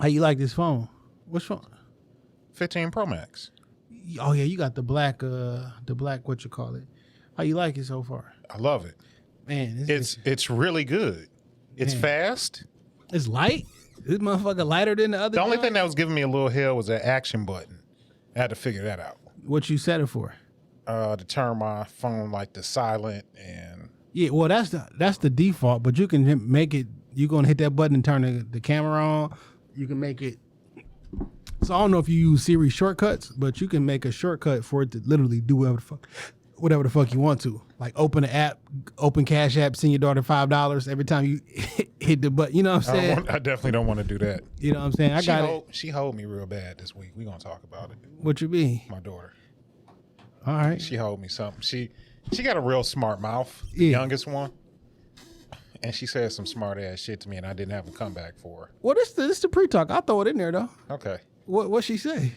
How you like this phone? Which phone? 15 Pro Max. Oh yeah, you got the black what you call it. How you like it so far? I love it. Man, it's really good. It's fast. It's light. This motherfucker lighter than the other. The only thing that was giving me a little hell was that action button. I had to figure that out. What you set it for? To turn my phone like to silent and. Yeah, well that's the default, but you can make it. You're gonna hit that button and turn the camera on. You can make it. So I don't know if you use Siri shortcuts, but you can make a shortcut for it to literally do whatever the fuck you want to. Like open the app, open Cash App, send your daughter $5 every time you hit the button. You know what I'm saying? I definitely don't want to do that. You know what I'm saying? She hold me real bad this week. We're gonna talk about it. What you be? My daughter. All right. She hold me something. She got a real smart mouth. The youngest one. And she said some smart ass shit to me, and I didn't have a comeback for her. Well, this the pre-talk. I'll throw it in there though. Okay. What she say?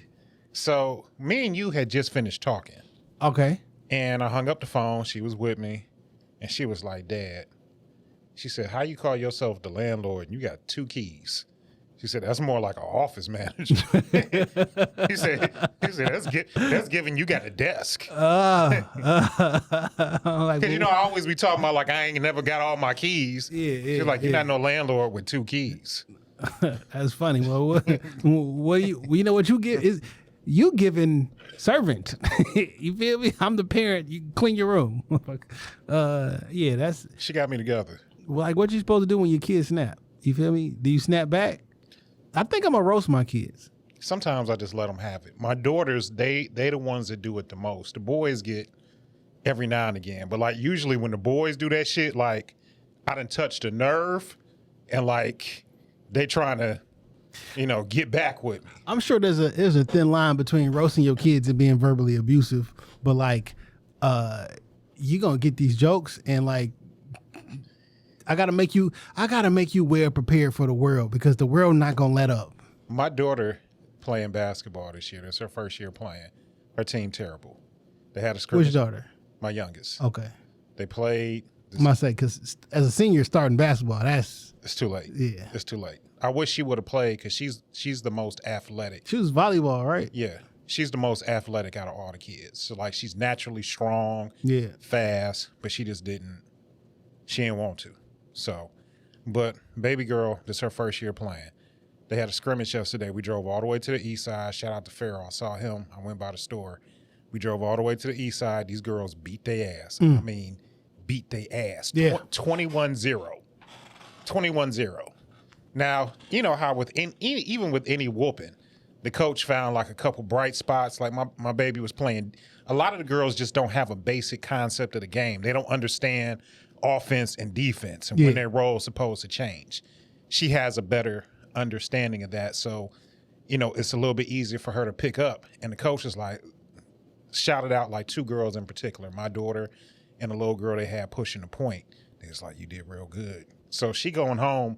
So me and you had just finished talking. Okay. And I hung up the phone. She was with me, and she was like, "Dad," she said, "How you call yourself the landlord and you got 2 keys?" She said, "That's more like an office manager." he said, that's giving you got a desk. Because I always be talking about like I ain't never got all my keys. Yeah. She's like, "You're not no landlord with 2 keys." That's funny. Well, what you know what you give is you giving servant. You feel me? I'm the parent. You clean your room. Yeah, that's. She got me together. Well, like what you supposed to do when your kids snap? You feel me? Do you snap back? I think I'm gonna roast my kids. Sometimes I just let them have it. My daughters, they the ones that do it the most. The boys get every now and again, but like usually when the boys do that shit, like I done touched a nerve, and like they trying to, get back with me. I'm sure there's a thin line between roasting your kids and being verbally abusive, but like, you gonna get these jokes and like. I gotta make you well prepared for the world because the world not gonna let up. My daughter playing basketball this year. It's her first year playing. Her team terrible. They had a scrimmage. Which daughter? My youngest. Okay. They played. I must say, because as a senior starting basketball, it's too late. Yeah, it's too late. I wish she would have played because she's the most athletic. She was volleyball, right? Yeah, she's the most athletic out of all the kids. So like she's naturally strong. Yeah. Fast, but she just didn't. She didn't want to. So, but baby girl, this is her first year playing. They had a scrimmage yesterday. We drove all the way to the east side. Shout out to Farrell. I saw him. I went by the store. We drove all the way to the east side. These girls beat their ass. I mean, beat their ass. Yeah. 21-0. 21-0. Now, you know how even with any whooping, the coach found like a couple bright spots. Like my baby was playing. A lot of the girls just don't have a basic concept of the game. They don't understand offense and defense and when their role is supposed to change. She has a better understanding of that. So, it's a little bit easier for her to pick up. And the coach is like, shouted out like 2 girls in particular, my daughter and a little girl they had pushing the point. It's like, you did real good. So she going home,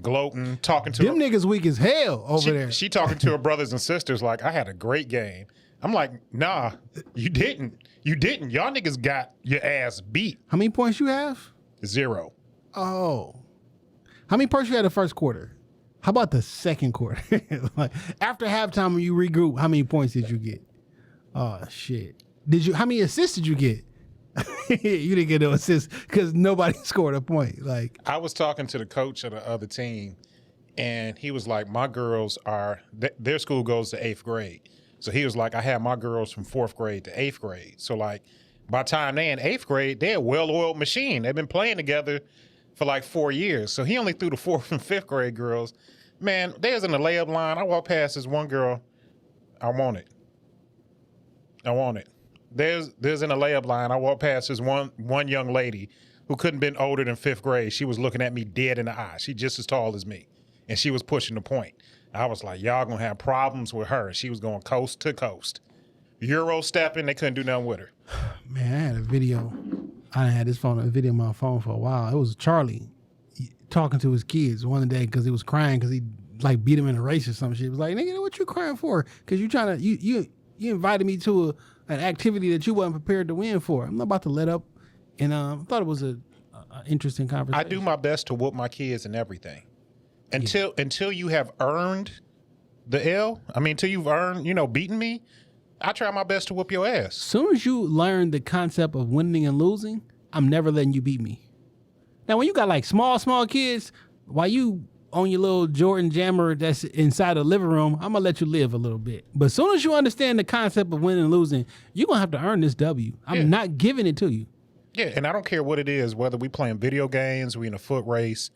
gloating, talking to them niggas weak as hell over there. She talking to her brothers and sisters like, I had a great game. I'm like, nah, you didn't. You didn't. Y'all niggas got your ass beat. How many points you have? 0. Oh. How many points you had the first quarter? How about the second quarter? Like after halftime when you regroup, how many points did you get? Oh shit. How many assists did you get? You didn't get no assists because nobody scored a point. Like I was talking to the coach of the other team and he was like, my girls their school goes to 8th grade. So he was like, I had my girls from 4th grade to 8th grade. So like by the time they in 8th grade, they're a well-oiled machine. They've been playing together for like 4 years. So he only threw the 4th and 5th grade girls. Man, they was in the layup line. I walked past this one girl. I want it. There's in the layup line. I walked past this one young lady who couldn't have been older than 5th grade. She was looking at me dead in the eye. She just as tall as me. And she was pushing the point. I was like, y'all gonna have problems with her. She was going coast to coast. Euro stepping, they couldn't do nothing with her. Man, I had a video. I done had a video on my phone for a while. It was Charlie talking to his kids one day because he was crying because he like beat him in a race or some shit. He was like, nigga, what you crying for? Because you trying to, you invited me to an activity that you wasn't prepared to win for. I'm not about to let up. And I thought it was an interesting conversation. I do my best to whoop my kids and everything. until you have earned the L. I mean, until you've earned, beating me. I try my best to whoop your ass. Soon as you learn the concept of winning and losing, I'm never letting you beat me. Now, when you got like small kids, while you on your little Jordan jammer that's inside the living room, I'm gonna let you live a little bit. But as soon as you understand the concept of winning and losing, you're gonna have to earn this W. I'm not giving it to you. Yeah, and I don't care what it is, whether we playing video games, we in a foot race.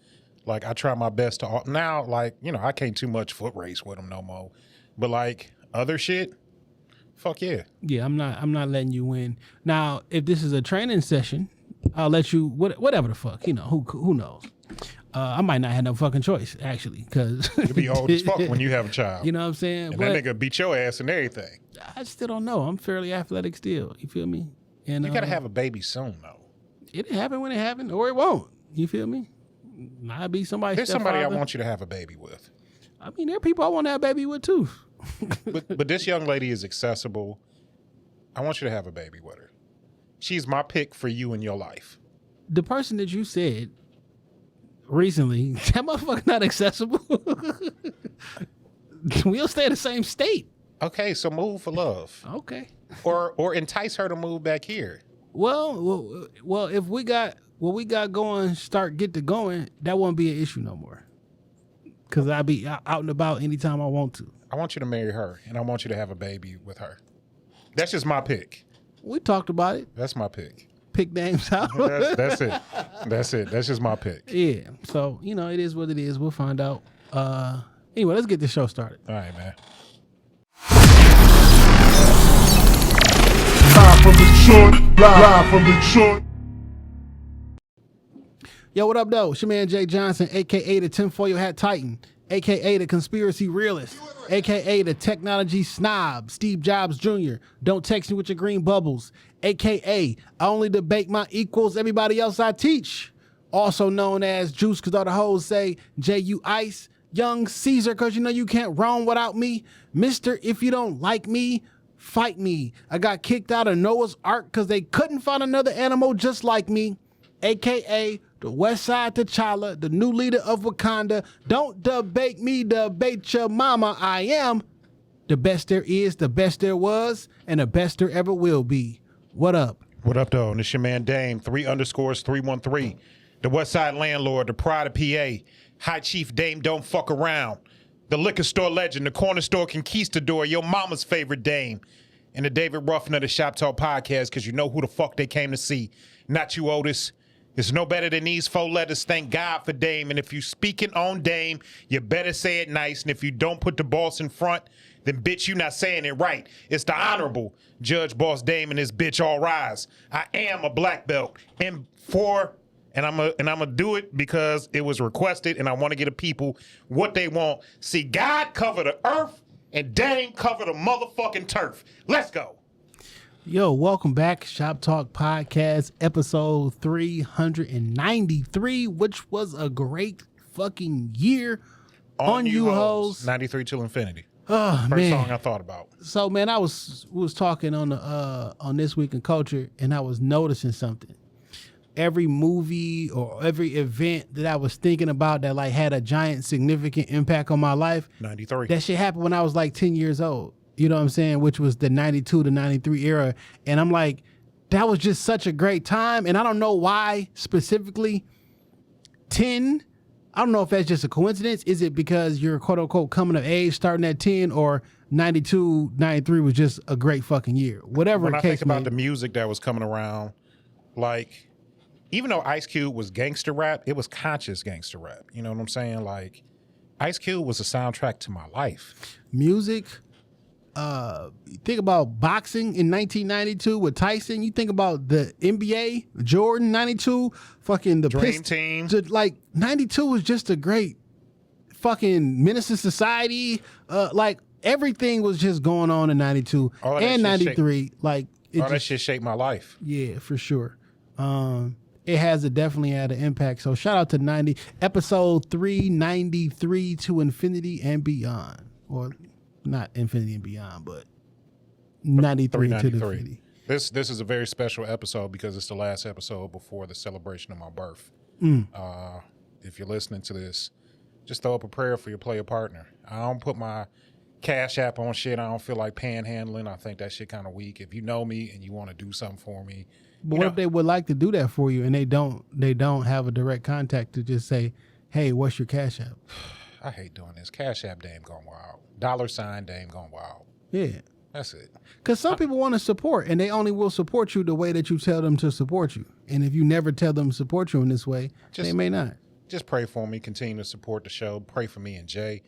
Like, I try my best to now, like, I can't too much foot race with them no more. But like other shit, fuck yeah. Yeah, I'm not letting you win. Now, if this is a training session, I'll let you whatever the fuck. Who knows? I might not have no fucking choice, actually, because you'll be old as fuck when you have a child. You know what I'm saying? And that nigga beat your ass and everything. I still don't know. I'm fairly athletic still. You feel me? And you gotta have a baby soon, though. It'll happen when it happens, or it won't. You feel me? Might be somebody. There's somebody I want you to have a baby with. I mean, there are people I want to have a baby with too. but this young lady is accessible. I want you to have a baby with her. She's my pick for you in your life. The person that you said recently, that motherfucker not accessible. We'll stay in the same state. Okay, so move for love. Okay. Or entice her to move back here. Well, if we got what we got going, get to going, that won't be an issue no more. Because I'll be out and about anytime I want to. I want you to marry her, and I want you to have a baby with her. That's just my pick. We talked about it. That's my pick. Pick names out. That's it. That's it. That's just my pick. Yeah. So, it is what it is. We'll find out. Anyway, let's get this show started. All right, man. Live from Detroit. Yo, what up, though? It's your man, Jay Johnson, a.k.a. the tinfoil hat titan, a.k.a. the conspiracy realist, a.k.a. the technology snob, Steve Jobs Jr. Don't text me with your green bubbles, a.k.a. I only debate my equals, everybody else I teach. Also known as Juice, because all the hoes say J.U. Ice, Young Caesar, because you can't roam without me, Mr. If you don't like me, fight me. I got kicked out of Noah's Ark because they couldn't find another animal just like me, a.k.a. the West Side T'Challa, the new leader of Wakanda. Don't debate me, debate your mama. I am the best there is, the best there was, and the best there ever will be. What up? What up, though? And it's your man Dame, 3_313. The West Side Landlord, the Pride of PA. High Chief Dame, don't fuck around. The liquor store legend, the corner store conquistador, your mama's favorite dame. And the David Ruffin of the Shoptalk Podcast, because you know who the fuck they came to see. Not you, Otis. It's no better than these 4 letters. Thank God for Dame. And if you speaking on Dame, you better say it nice. And if you don't put the boss in front, then bitch, you not saying it right. It's the Honorable Judge Boss Dame and this bitch all rise. I am a black belt. And I'm gonna do it because it was requested, and I want to get the people what they want. See, God cover the earth, and Dame cover the motherfucking turf. Let's go. Yo, welcome back. Shoptalk Podcast, episode 393, which was a great fucking year on you hoes. 93 till infinity. Oh, First man. song I thought about. So, man, we was talking on This Week in Culture, and I was noticing something. Every movie or every event that I was thinking about that like had a giant significant impact on my life, 93. that shit happened when I was like 10 years old. You know what I'm saying? Which was the 92 to 93 era. And I'm like, that was just such a great time. And I don't know why specifically 10. I don't know if that's just a coincidence. Is it because you're quote unquote coming of age starting at 10, or 92, 93 was just a great fucking year? Whatever When the I case think about may the music that was coming around, like, even though Ice Cube was gangster rap, it was conscious gangster rap. You know what I'm saying? Like, Ice Cube was a soundtrack to my life. music. Think about boxing in 1992 with Tyson. You think about the NBA, Jordan 92, fucking the Dream Team. Like 92 was just a great fucking Menace to Society. Like everything was just going on in 92 and 93. Like That shit shaped my life. Yeah, for sure. It definitely had an impact. So shout out to episode 393 to infinity and beyond, or not infinity and beyond, but 93 to infinity. This is a very special episode because it's the last episode before the celebration of my birth. If you're listening to this, just throw up a prayer for your player partner. I don't put my Cash App on shit. I don't feel like panhandling. I think that shit kind of weak. If you know me and you want to do something for me, but what if they would like to do that for you and they don't have a direct contact to just say, hey, what's your Cash App? I hate doing this. Cash App Dame gone wild. $ Dame gone wild. Yeah. That's it. Because some people want to support, and they only will support you the way that you tell them to support you. And if you never tell them to support you in this way, they may not. Just pray for me. Continue to support the show. Pray for me and Jay.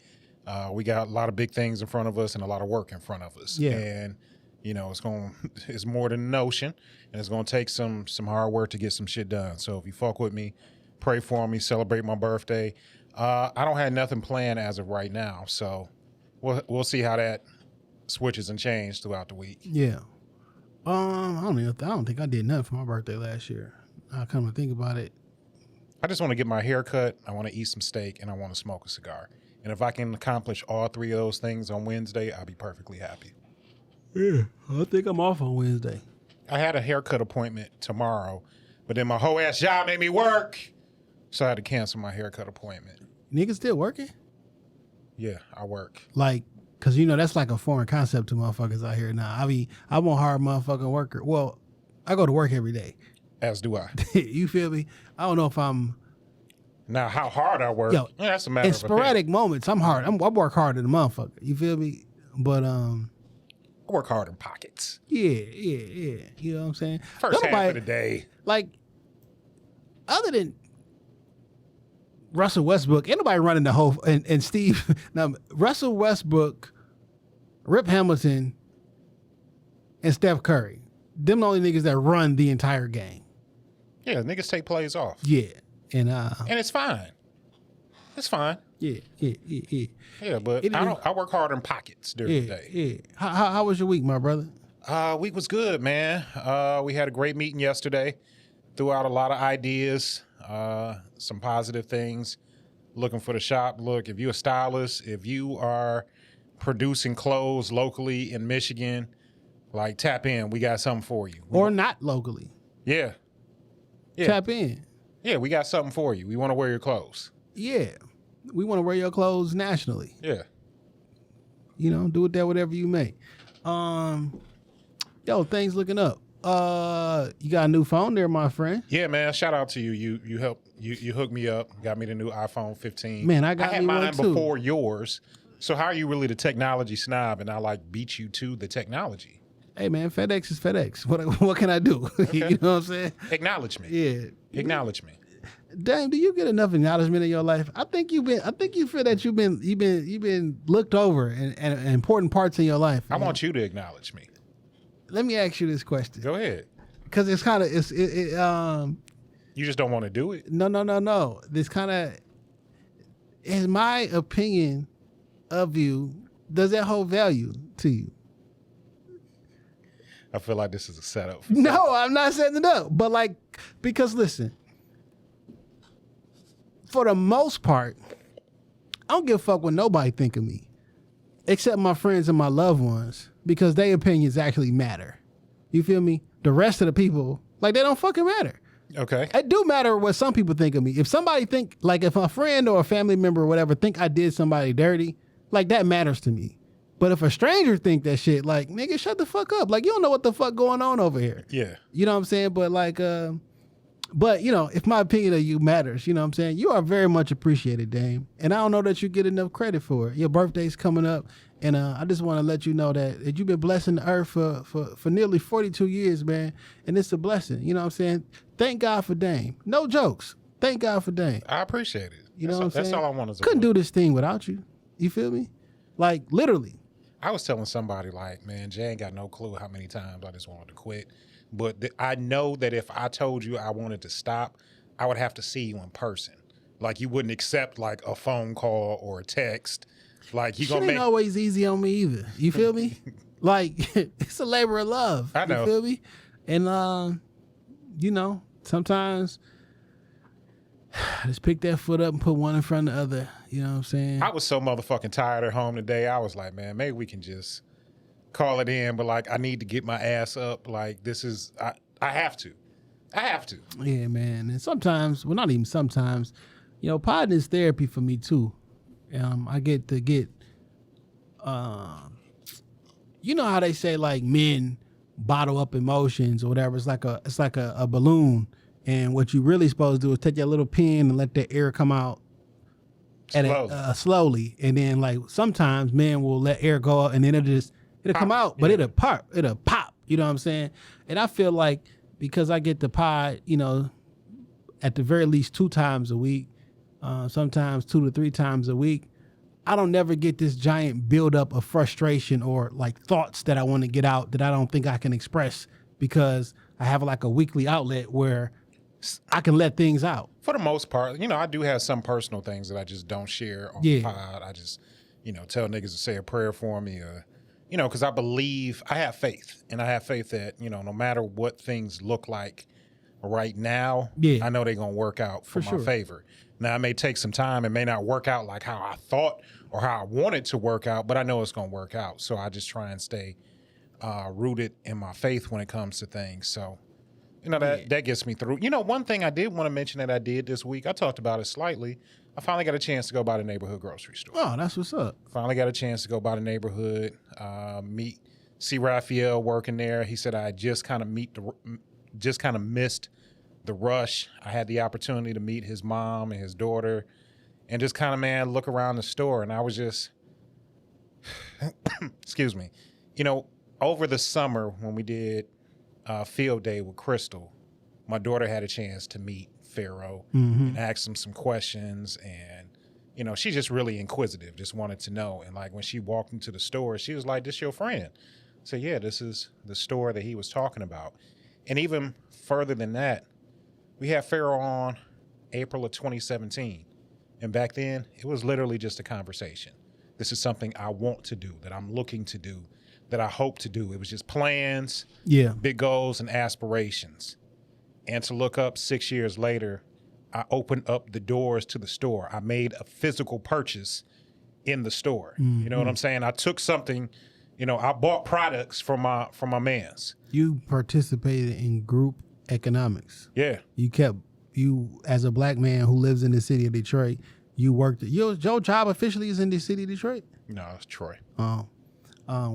We got a lot of big things in front of us and a lot of work in front of us. Yeah. And, it's more than a notion, and it's going to take some hard work to get some shit done. So if you fuck with me, pray for me, celebrate my birthday. I don't have nothing planned as of right now, so we'll see how that switches and changes throughout the week. Yeah. I don't think I did nothing for my birthday last year. I come to think about it. I just want to get my hair cut, I want to eat some steak, and I want to smoke a cigar. And if I can accomplish all three of those things on Wednesday, I'll be perfectly happy. Yeah, I think I'm off on Wednesday. I had a haircut appointment tomorrow, but then my whole ass job made me work, so I had to cancel my haircut appointment. Niggas still working? Yeah, I work. Like, because, that's like a foreign concept to motherfuckers out here now. I mean, I'm a hard motherfucking worker. Well, I go to work every day. As do I. You feel me? I don't know if I'm... Now, how hard I work, that's a matter in of sporadic moments, I'm hard. I work hard than a motherfucker. You feel me? But, I work hard in pockets. Yeah. You know what I'm saying? First half of the day. Like, other than Russell Westbrook, ain't nobody running the whole, and Steve, now, Russell Westbrook, Rip Hamilton, and Steph Curry. Them the only niggas that run the entire game. Yeah, niggas take plays off. Yeah. And it's fine. It's fine. Yeah. Yeah, but I work hard in pockets during the day. Yeah. How was your week, my brother? Week was good, man. We had a great meeting yesterday. Threw out a lot of ideas, some positive things. Looking for the shop. Look, if you're a stylist, if you are producing clothes locally in Michigan, like tap in. We got something for you. Or not locally. Yeah. Tap in. Yeah, we got something for you. We want to wear your clothes. Yeah. We want to wear your clothes nationally. Yeah. Do with that whatever you may. Things looking up. You got a new phone there, my friend. Yeah, man. Shout out to you. You helped you hooked me up, got me the new iPhone 15. Man, I had me mine one too. before yours. So how are you really the technology snob and I beat you to the technology? Hey man, FedEx is FedEx. What can I do? Okay. You know what I'm saying? Acknowledge me. Yeah. Acknowledge me. Dang, do you get enough acknowledgement in your life? I think you feel that you've been looked over and important parts in your life. I want you to acknowledge me. Let me ask you this question. Go ahead. Because it's kind of you just don't want to do it? No. This kind of is my opinion of you. Does that hold value to you? I feel like this is a setup. No, I'm not setting it up. But because listen, for the most part, I don't give a fuck what nobody think of me, except my friends and my loved ones, because their opinions actually matter. You feel me? The rest of the people, they don't fucking matter. Okay. It do matter what some people think of me. If somebody think, if a friend or a family member or whatever think I did somebody dirty, that matters to me. But if a stranger think that shit, nigga, shut the fuck up. You don't know what the fuck going on over here. Yeah. You know what I'm saying? But if my opinion of you matters, you know what I'm saying? You are very much appreciated, Dame. And I don't know that you get enough credit for it. Your birthday's coming up. And I just want to let you know that you've been blessing the earth for nearly 42 years, man. And it's a blessing. You know what I'm saying? Thank God for Dame. No jokes. Thank God for Dame. I appreciate it. You know what I'm saying? That's all I want to Couldn't do this thing without you. You feel me? Literally. I was telling somebody man, Jay ain't got no clue how many times I just wanted to quit. But I know that if I told you I wanted to stop, I would have to see you in person. You wouldn't accept a phone call or a text. You gonna make... ain't always easy on me either. You feel me? It's a labor of love. I know. You feel me? And sometimes just pick that foot up and put one in front of the other. You know what I'm saying? I was so motherfucking tired at home today. I was like, man, maybe we can just call it in. But I need to get my ass up. This is, I have to. Yeah, man. And sometimes, well, not even sometimes, podding is therapy for me too. I get to get, you know how they say like men bottle up emotions or whatever. It's like a balloon, and what you really supposed to do is take your little pen and let the air come out slowly, and then like sometimes men will let air go out and then it'll come out, but it'll pop. You know what I'm saying? And I feel like because I get the pod, you know, at the very least 2 times a week, sometimes 2 to 3 times a week, I don't never get this giant buildup of frustration or like thoughts that I want to get out that I don't think I can express because I have like a weekly outlet where I can let things out. For the most part, you know, I do have some personal things that I just don't share on the pod. I just, you know, tell niggas to say a prayer for me or, you know, because I have faith. And I have faith that, you know, no matter what things look like right now, I know they're going to work out for my favor. Now, it may take some time. It may not work out like how I thought or how I wanted to work out, but I know it's going to work out. So I just try and stay rooted in my faith when it comes to things. So, you know, that gets me through. You know, one thing I did want to mention that I did this week, I talked about it slightly. I finally got a chance to go by the neighborhood grocery store. Oh, that's what's up. Finally got a chance to go by the neighborhood, see Raphael working there. He said I just kind of missed the rush. I had the opportunity to meet his mom and his daughter and just kind of, man, look around the store. And I was just, excuse me, you know, over the summer when we did field day with Crystal, my daughter had a chance to meet Pharaoh and ask him some questions. And, you know, she's just really inquisitive, just wanted to know. And like when she walked into the store, she was like, "This your friend?" I said, "Yeah, this is the store that he was talking about." And even further than that, we had Pharaoh on April of 2017. And back then, it was literally just a conversation. This is something I want to do, that I'm looking to do, that I hope to do. It was just plans, big goals, and aspirations. And to look up 6 years later, I opened up the doors to the store. I made a physical purchase in the store. You know what I'm saying? I took something, you know, I bought products from my mans. You participated in group economics. Yeah. You as a black man who lives in the city of Detroit, you worked. Your job officially is in the city of Detroit? No, it's Troy. Well,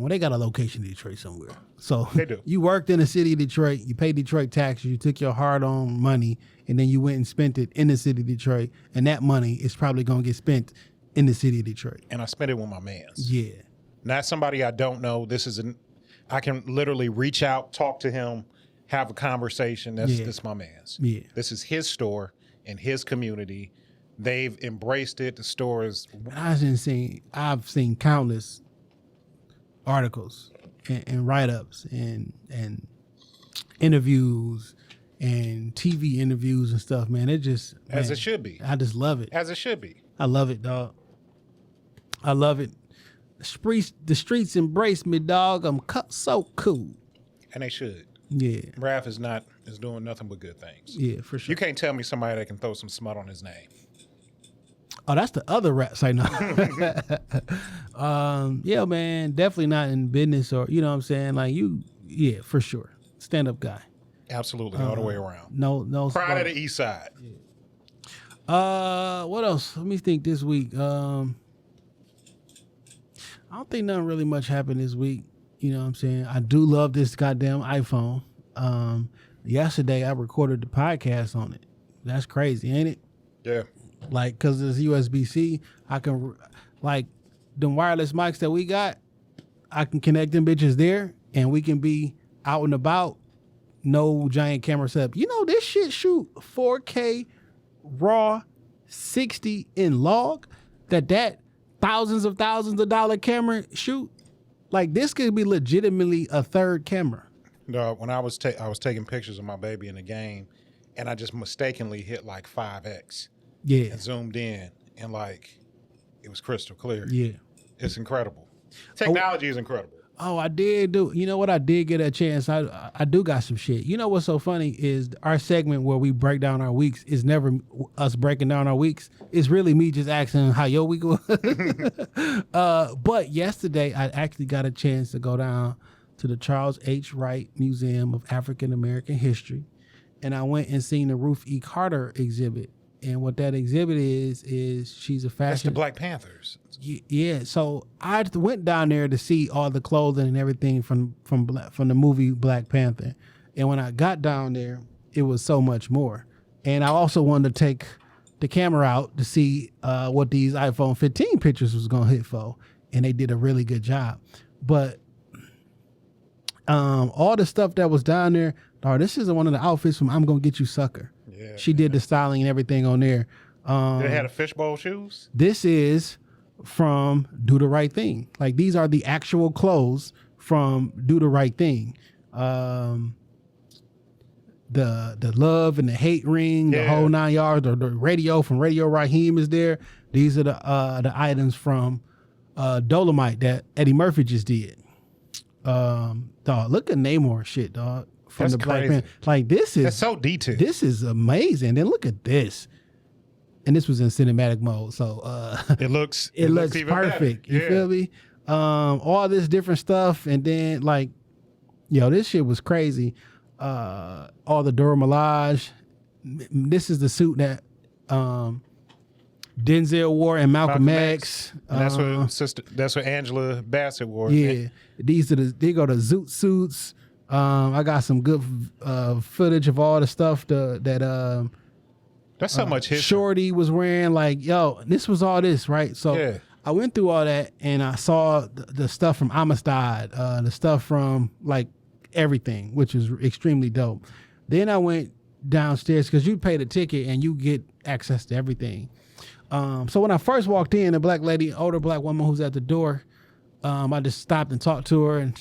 they got a location in Detroit somewhere. So they do. You worked in the city of Detroit. You paid Detroit taxes. You took your hard-earned money, and then you went and spent it in the city of Detroit. And that money is probably going to get spent in the city of Detroit. And I spent it with my mans. Yeah. Not somebody I don't know. I can literally reach out, talk to him, have a conversation. That's my man's. Yeah. This is his store in his community. They've embraced it. The store is. I've seen countless articles and write-ups and interviews and TV interviews and stuff, man. It should be. I just love it. As it should be. I love it, dog. I love it. The streets embrace me, dog. I'm so cool. And they should. Yeah. Raph is doing nothing but good things. Yeah, for sure. You can't tell me somebody that can throw some smut on his name. Oh, that's the other rap site now. Yeah, man, definitely not in business or, you know what I'm saying? Like yeah, for sure. Stand-up guy. Absolutely, all the way around. No. Pride of the East Side. Yeah. What else? Let me think this week. I don't think nothing really much happened this week. You know what I'm saying? I do love this goddamn iPhone. Yesterday I recorded the podcast on it. That's crazy, ain't it? Yeah. Like, cause it's USB-C, I can, like, them wireless mics that we got, I can connect them bitches there, and we can be out and about. No giant camera setup. You know, this shit shoot 4K RAW 60 in log. That thousands of dollar camera shoot. Like, this could be legitimately a third camera. No, when I was taking pictures of my baby in the game, and I just mistakenly hit like 5X. Yeah. And zoomed in, and like, it was crystal clear. Yeah. It's incredible. Technology is incredible. Oh, I did do. You know what? I did get a chance. I do got some shit. You know what's so funny is our segment where we break down our weeks is never us breaking down our weeks. It's really me just asking how your week was. But yesterday I actually got a chance to go down to the Charles H. Wright Museum of African American History, and I went and seen the Ruth E. Carter exhibit. And what that exhibit is she's a fashion. That's the Black Panthers. Yeah. So I went down there to see all the clothing and everything from the movie Black Panther. And when I got down there, it was so much more. And I also wanted to take the camera out to see what these iPhone 15 pictures was gonna hit for. And they did a really good job. But all the stuff that was down there, this is one of the outfits from I'm Gonna Get You Sucker. Yeah, she did the styling and everything on there. They had a fishbowl shoes? This is from Do the Right Thing. Like, these are the actual clothes from Do the Right Thing. The love and the hate ring, the whole 9 yards, or the radio from Radio Raheem is there. These are the items from Dolomite that Eddie Murphy just did. Dog, look at Namor shit, dog. From That's the Black crazy. Panther. Like, that's so detailed. This is amazing. Then look at this. And this was in cinematic mode, so it looks perfect. better. You feel me? All this different stuff, and then like, this shit was crazy. All the Dora Milaje. This is the suit that Denzel wore in Malcolm X. And that's what Angela Bassett wore. Yeah, they go to zoot suits. I got some good footage of all the stuff that that's so much history. Shorty was wearing. Like, this was all this, right? So I went through all that and I saw the stuff from Amistad, the stuff from like everything, which is extremely dope. Then I went downstairs because you pay the ticket and you get access to everything. So when I first walked in, a black lady, older black woman who's at the door, I just stopped and talked to her, and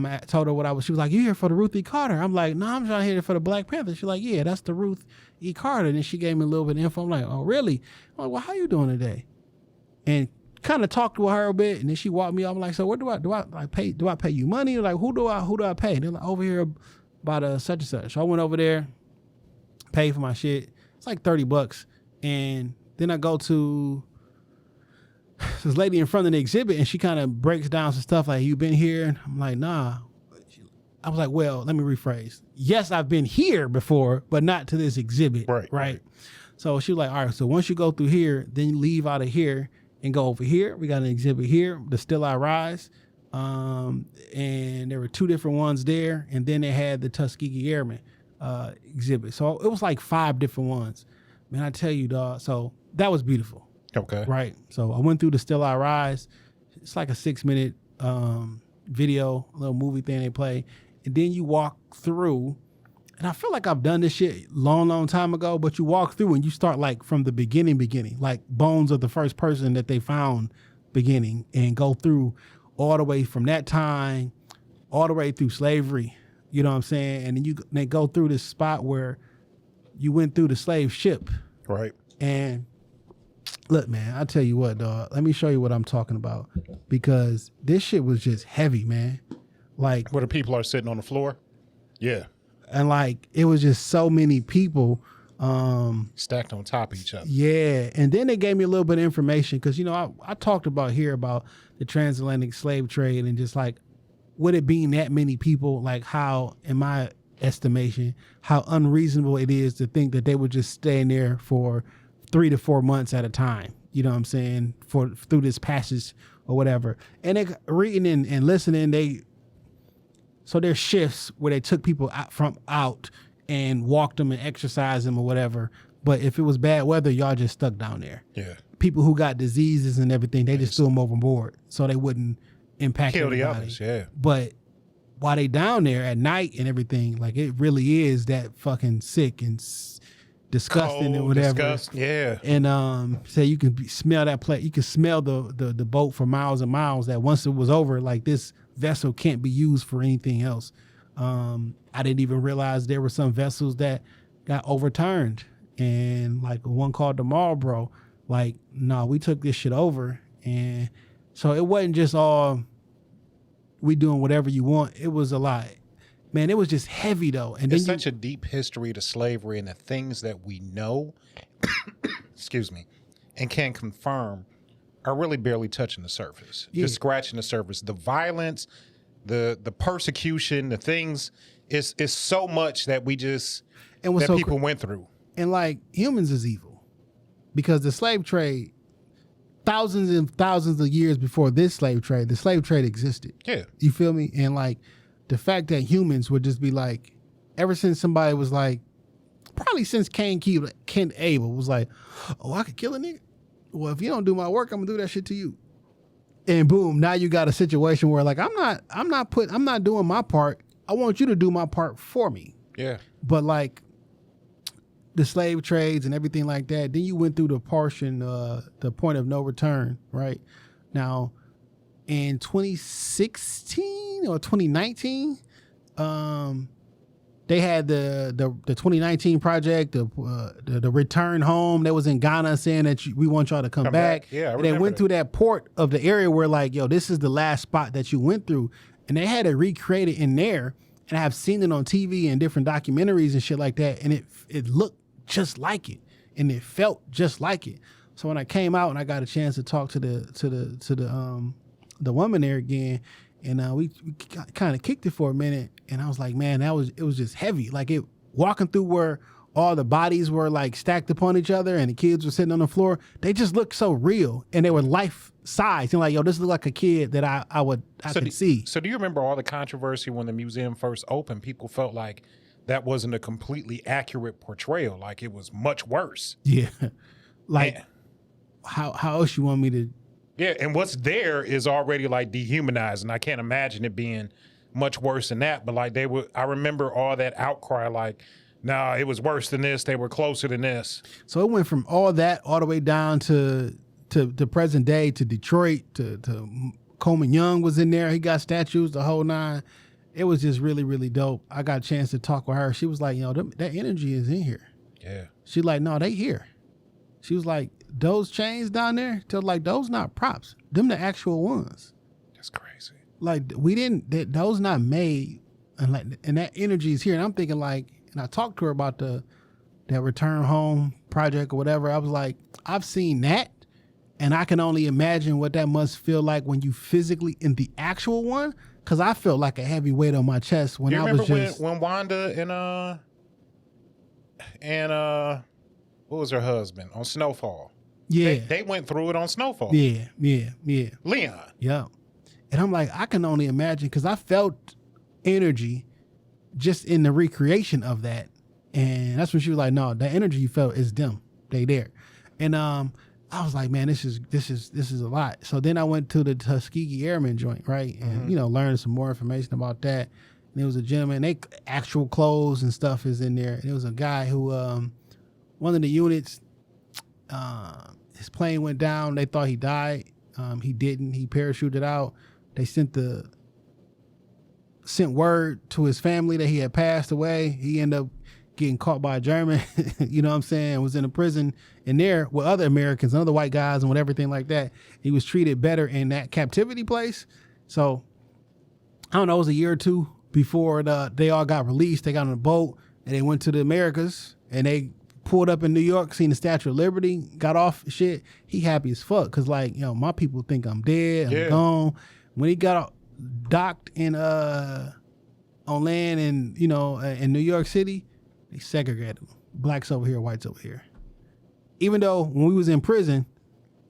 I told her what I was. She was like, "You here for the Ruth E. Carter?" I'm like, "No, I'm trying to hear it for the Black Panther." She's like, "Yeah, that's the Ruth E. Carter." And then she gave me a little bit of info. I'm like, "Oh, really?" I'm like, "Well, how you doing today?" And kind of talked to her a bit, and then she walked me up. I'm like, "So what do I pay? Do I pay you money? Like, who do I pay?" And they're like, "Over here by such and such." So I went over there, paid for my shit. It's like $30, and then I go to this lady in front of the exhibit, and she kind of breaks down some stuff like, "You been here?" And I'm like, "Nah." I was like, "Well, let me rephrase. Yes, I've been here before, but not to this exhibit." Right. So she was like, "All right, so once you go through here, then you leave out of here and go over here. We got an exhibit here, the Still I Rise." And there were 2 different ones there. And then they had the Tuskegee Airmen exhibit. So it was like 5 different ones. Man, I tell you, dog. So that was beautiful. Okay. Right. So I went through the Still I Rise. It's like a 6-minute video, a little movie thing they play. And then you walk through, and I feel like I've done this shit long time ago, but you walk through and you start like from the beginning, like bones of the first person that they found beginning, and go through all the way from that time, all the way through slavery. You know what I'm saying? And then they go through this spot where you went through the slave ship. Right. And look, man, I tell you what, dog. Let me show you what I'm talking about, because this shit was just heavy, man. Like, where the people are sitting on the floor. Yeah. And like, it was just so many people stacked on top of each other. Yeah. And then they gave me a little bit of information because, I talked about the transatlantic slave trade, and just like, with it being that many people, like how, in my estimation, how unreasonable it is to think that they would just stay in there for 3 to 4 months at a time. You know what I'm saying? Through this passage or whatever. And they reading and listening, so there's shifts where they took people out and walked them and exercised them or whatever. But if it was bad weather, y'all just stuck down there. Yeah. People who got diseases and everything, they just threw them overboard so they wouldn't impact kill everybody. the others. Yeah. But while they down there at night and everything, like, it really is that fucking sick and disgusting. Cold, and whatever. Yeah. And say you can smell that place. You can smell the boat for miles and miles. That once it was over, like, this vessel can't be used for anything else. I didn't even realize there were some vessels that got overturned, and like one called the Marlboro. Like, no, we took this shit over, and so it wasn't just all we doing whatever you want. It was a lot. Man, it was just heavy though. And it's such a deep history to slavery, and the things that we know, excuse me, and can confirm are really barely touching the surface. Yeah. Just scratching the surface. The violence, the persecution, the things, is so much that we just, and that people went through. And like, humans is evil. because the slave trade, thousands and thousands of years before this slave trade, the slave trade existed. Yeah. You feel me? And like the fact that humans would just be like, ever since somebody was like, probably since Cain Abel was like, oh, I could kill a nigga. Well, if you don't do my work, I'm gonna do that shit to you. And boom, now you got a situation where like I'm not doing my part. I want you to do my part for me. Yeah. But like the slave trades and everything like that, then you went through the portion, the point of no return, right? Now, in 2016 or 2019, they had the 2019 project, the return home that was in Ghana, saying that we want y'all to come back. Yeah, I and they went through that port of the area where like, yo, this is the last spot that you went through, and they had it recreated in there. And I've seen it on TV and different documentaries and shit like that, and it looked just like it, and it felt just like it. So when I came out and I got a chance to talk to the woman there again, and we kind of kicked it for a minute, and I was like, man, it was just heavy. Like it walking through where all the bodies were like stacked upon each other and the kids were sitting on the floor. They just looked so real, and they were life size. And like, yo, this looked like a kid that I could see. So do you remember all the controversy when the museum first opened? People felt like that wasn't a completely accurate portrayal. Like it was much worse. Yeah. Like Man. how else you want me to? Yeah, and what's there is already like dehumanizing. I can't imagine it being much worse than that. But like I remember all that outcry. Like, nah, it was worse than this. They were closer than this. So it went from all that all the way down to present day, to Detroit, to Coleman Young was in there. He got statues, the whole nine. It was just really, really dope. I got a chance to talk with her. She was like, that energy is in here. Yeah. She like, no, they here. She was like, those chains down there, like, those not props. Them the actual ones. That's crazy. Like, those not made, and that energy is here. And I'm thinking like, and I talked to her about that return home project or whatever. I was like, I've seen that, and I can only imagine what that must feel like when you physically in the actual one. Cause I felt like a heavy weight on my chest when I was just. When Wanda and what was her husband on Snowfall? Yeah, they went through it on Snowfall. Yeah. Leon. Yeah, and I'm like, I can only imagine, because I felt energy just in the recreation of that, and that's when she was like, no, the energy you felt is them. They there, and I was like, man, this is a lot. So then I went to the Tuskegee Airmen joint, right? And, learned some more information about that. And there was a gentleman, they actual clothes and stuff is in there. And there was a guy who, one of the units, his plane went down. They thought he died. He didn't. He parachuted out. They sent word to his family that he had passed away. He ended up getting caught by a German, you know what I'm saying, was in a prison in there with other Americans and other white guys and with everything like that. He was treated better in that captivity place. So, I don't know, it was a year or two before they all got released. They got on a boat and they went to the Americas, and they pulled up in New York, seen the Statue of Liberty, got off shit. He happy as fuck, because like, my people think I'm dead, I'm gone. When he got docked in on land in New York City, they segregated them. Blacks over here, whites over here. Even though when we was in prison,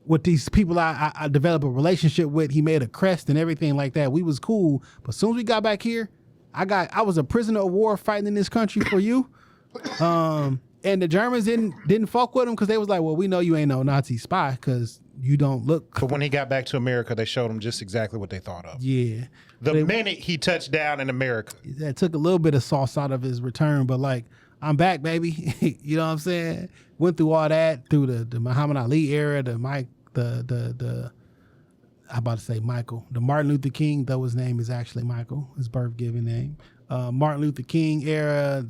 with these people I developed a relationship with, he made a crest and everything like that. We was cool. But as soon as we got back here, I was a prisoner of war fighting in this country for you. And the Germans didn't fuck with him, because they was like, well, we know you ain't no Nazi spy because you don't look. But when he got back to America, they showed him just exactly what they thought of. Yeah. The minute he touched down in America. That took a little bit of sauce out of his return, but like, I'm back, baby. You know what I'm saying? Went through all that, through the Muhammad Ali era, the Martin Luther King, though his name is actually Michael, his birth given name. Martin Luther King era,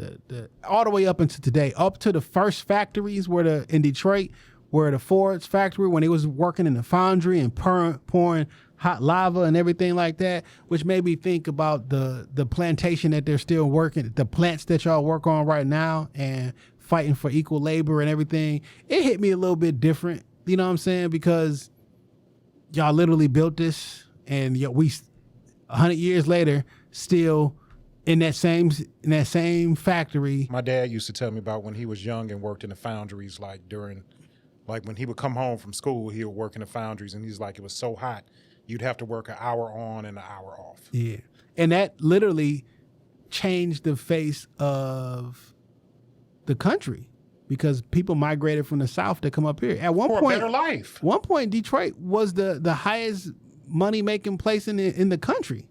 all the way up into today, up to the first factories in Detroit, where the Ford's factory, when they was working in the foundry and pouring hot lava and everything like that, which made me think about the plantation that they're still working, the plants that y'all work on right now, and fighting for equal labor and everything. It hit me a little bit different, you know what I'm saying? Because y'all literally built this, and we 100 years later still in that same factory. My dad used to tell me about when he was young and worked in the foundries, like during Like when he would come home from school, he would work in the foundries, and he's like, it was so hot, you'd have to work an hour on and an hour off. Yeah. And that literally changed the face of the country because people migrated from the South to come up here. At one For point, a better life. One point, Detroit was the highest money making place in the country.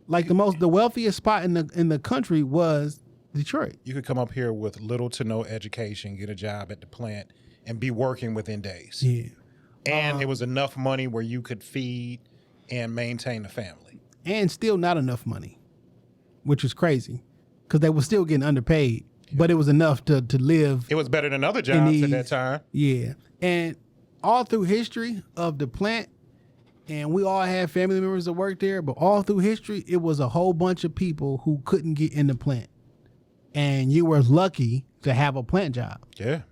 Like the wealthiest spot in the country was Detroit. You could come up here with little to no education, get a job at the plant, and be working within days. Yeah. And it was enough money where you could feed and maintain the family. And still not enough money, which was crazy because they were still getting underpaid, but it was enough to live. It was better than other jobs at that time. Yeah. And all through history of the plant, and we all had family members that worked there, but all through history, it was a whole bunch of people who couldn't get in the plant. And you were lucky to have a plant job. Yeah.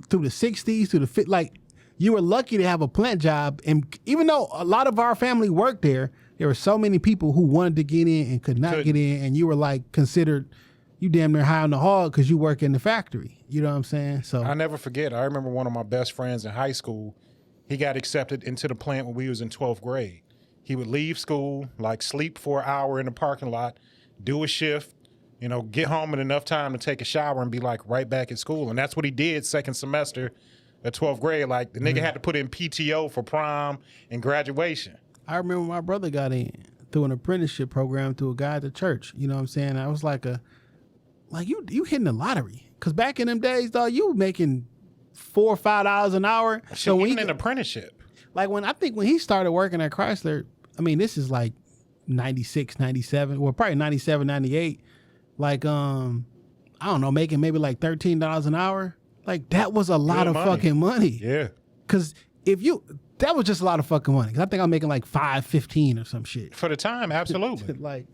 Through the 60s, through the like, you were lucky to have a plant job. And even though a lot of our family worked there were so many people who wanted to get in and could not get in. And you were like considered, you damn near high on the hog because you work in the factory. You know what I'm saying? So I never forget. I remember one of my best friends in high school. He got accepted into the plant when we was in 12th grade. He would leave school, like sleep for an hour in the parking lot, do a shift, get home in enough time to take a shower and be like right back at school. And that's what he did second semester at 12th grade. Like the nigga had to put in PTO for prom and graduation. I remember my brother got in through an apprenticeship program through a guy at the church. You know what I'm saying? I was like you hitting the lottery. Cause back in them days, dog, you were making $4 or $5 an hour. So even an apprenticeship. Like when he started working at Chrysler, I mean, this is like 96, 97, well, probably 97, 98. Like, I don't know, making maybe like $13 an hour. Like that was a lot of fucking money. Yeah. Cause that was just a lot of fucking money. Cause I think I'm making like $5.15 or some shit. For the time, absolutely. Like,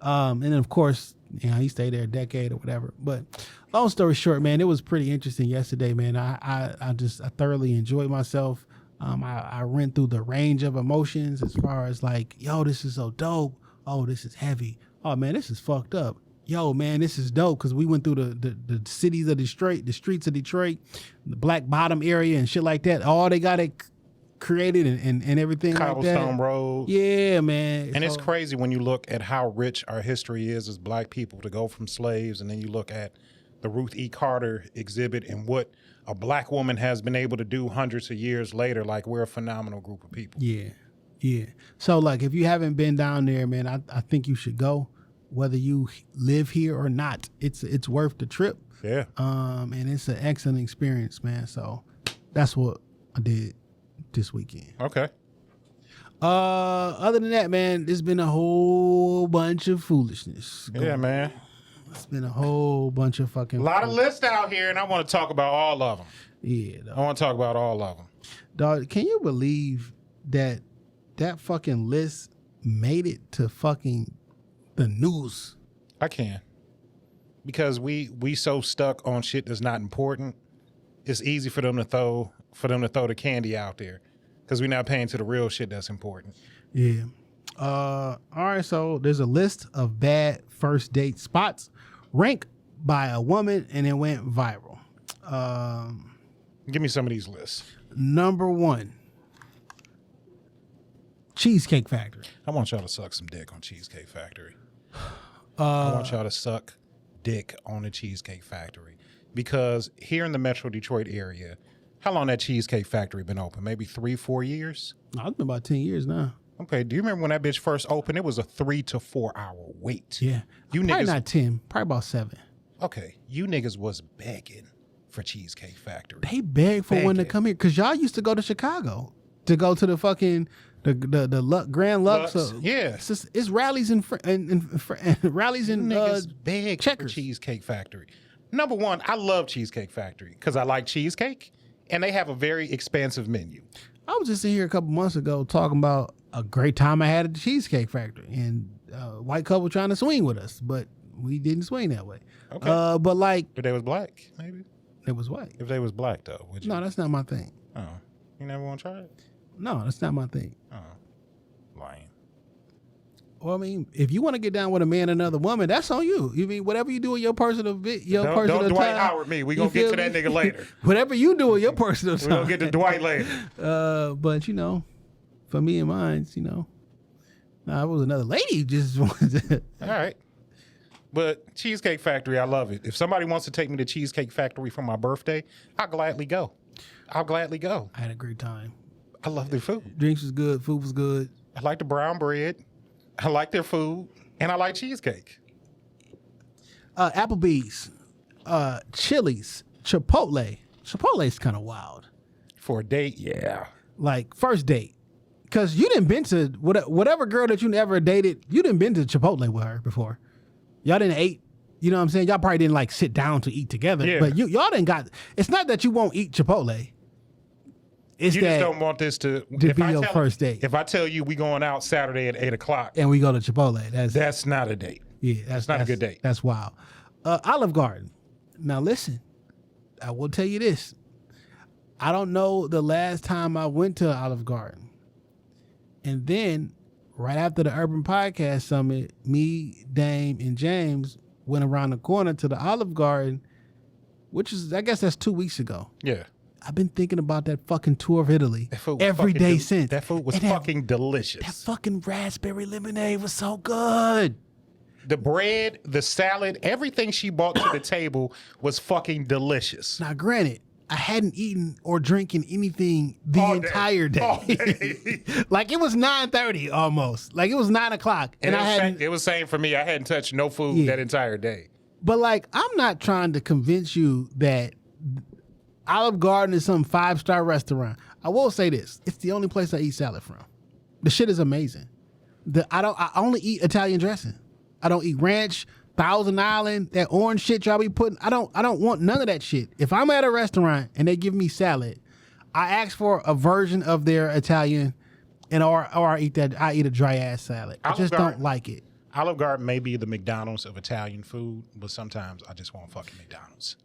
and then of course, he stayed there a decade or whatever. But long story short, man, it was pretty interesting yesterday, man. I thoroughly enjoyed myself. I went through the range of emotions as far as like, yo, this is so dope. Oh, this is heavy. Oh man, this is fucked up. Yo, man, this is dope because we went through the cities of Detroit, the streets of Detroit, the Black Bottom area and shit like that. All they got it created and everything like that. Cobblestone Road. Yeah, man. And it's crazy when you look at how rich our history is as black people to go from slaves, and then you look at the Ruth E. Carter exhibit and what a black woman has been able to do hundreds of years later. Like, we're a phenomenal group of people. Yeah, yeah. So, like, if you haven't been down there, man, I think you should go. Whether you live here or not, it's worth the trip. Yeah. And it's an excellent experience, man. So that's what I did this weekend. Okay. Other than that, man, there's been a whole bunch of foolishness. Yeah, man. It's been a whole bunch of fucking. A lot of lists out here, and I want to talk about all of them. Yeah. I want to talk about all of them. Dog, can you believe that fucking list made it to fucking the news? I can. Because we so stuck on shit that's not important. It's easy for them to throw the candy out there because we're not paying to the real shit that's important. Yeah. All right. So there's a list of bad first date spots ranked by a woman, and it went viral. Give me some of these lists. Number 1, Cheesecake Factory. I want y'all to suck some dick on Cheesecake Factory. I want y'all to suck dick on the Cheesecake Factory. Because here in the Metro Detroit area, how long that Cheesecake Factory been open? Maybe 3-4 years? No, it's been about 10 years now. Okay, do you remember when that bitch first opened? It was a 3 to 4 hour wait. Yeah. You probably niggas, not 10, probably about 7. Okay, you niggas was begging for Cheesecake Factory. They begged for one to come here because y'all used to go to Chicago to go to the fucking the Grand Lux. Yeah, it's rallies and rallies and beg Checkers. for Cheesecake Factory. Number 1, I love Cheesecake Factory because I like cheesecake, and they have a very expansive menu. I was just in here a couple months ago talking about a great time I had at the Cheesecake Factory, and a white couple trying to swing with us, but we didn't swing that way. Okay, but like, if they was black, maybe it was white. If they was black though, would you? No, that's not my thing. Oh, you never want to try it? No, that's not my thing. Oh, lying. Well, I mean, if you want to get down with a man and another woman, that's on you. You mean whatever you do in your personal Don't Dwight Howard me. We gonna get to that nigga later. Whatever you do in your personal time. We gonna get to Dwight later. But for me and mine, I was another lady just wanted to. All right. But Cheesecake Factory, I love it. If somebody wants to take me to Cheesecake Factory for my birthday, I'll gladly go. I had a great time. I love their food. Drinks was good. Food was good. I like the brown bread. I like their food. And I like cheesecake. Applebee's, Chili's, Chipotle. Chipotle's kind of wild. For a date, yeah. Like, first date. Because you didn't been to, whatever girl that you never dated, you didn't been to Chipotle with her before. Y'all didn't eat, you know what I'm saying? Y'all probably didn't like sit down to eat together. Yeah. But y'all didn't got, it's not that you won't eat Chipotle. It's you that just don't want this to be your first date. If I tell you we going out Saturday at 8 o'clock. And we go to Chipotle. That's not a date. Yeah. That's not a good date. That's wild. Olive Garden. Now listen, I will tell you this. I don't know the last time I went to Olive Garden. And then right after the Urban Podcast Summit, me, Dame, and James went around the corner to the Olive Garden, which is, I guess that's 2 weeks ago. Yeah. I've been thinking about that fucking tour of Italy every day since. That food was fucking delicious. That fucking raspberry lemonade was so good. The bread, the salad, everything she brought to the table was fucking delicious. Now, granted, I hadn't eaten or drinking anything the entire day. All day. Like it was 9:30 almost. Like it was 9 o'clock. And it was same for me. I hadn't touched no food that entire day. But like, I'm not trying to convince you that Olive Garden is some 5-star restaurant. I will say this. It's the only place I eat salad from. The shit is amazing. I only eat Italian dressing. I don't eat ranch, Thousand Island, that orange shit y'all be putting. I don't want none of that shit. If I'm at a restaurant and they give me salad, I ask for a version of their Italian, and or I eat a dry ass salad. I just don't like it. Olive Garden may be the McDonald's of Italian food, but sometimes I just want fucking McDonald's.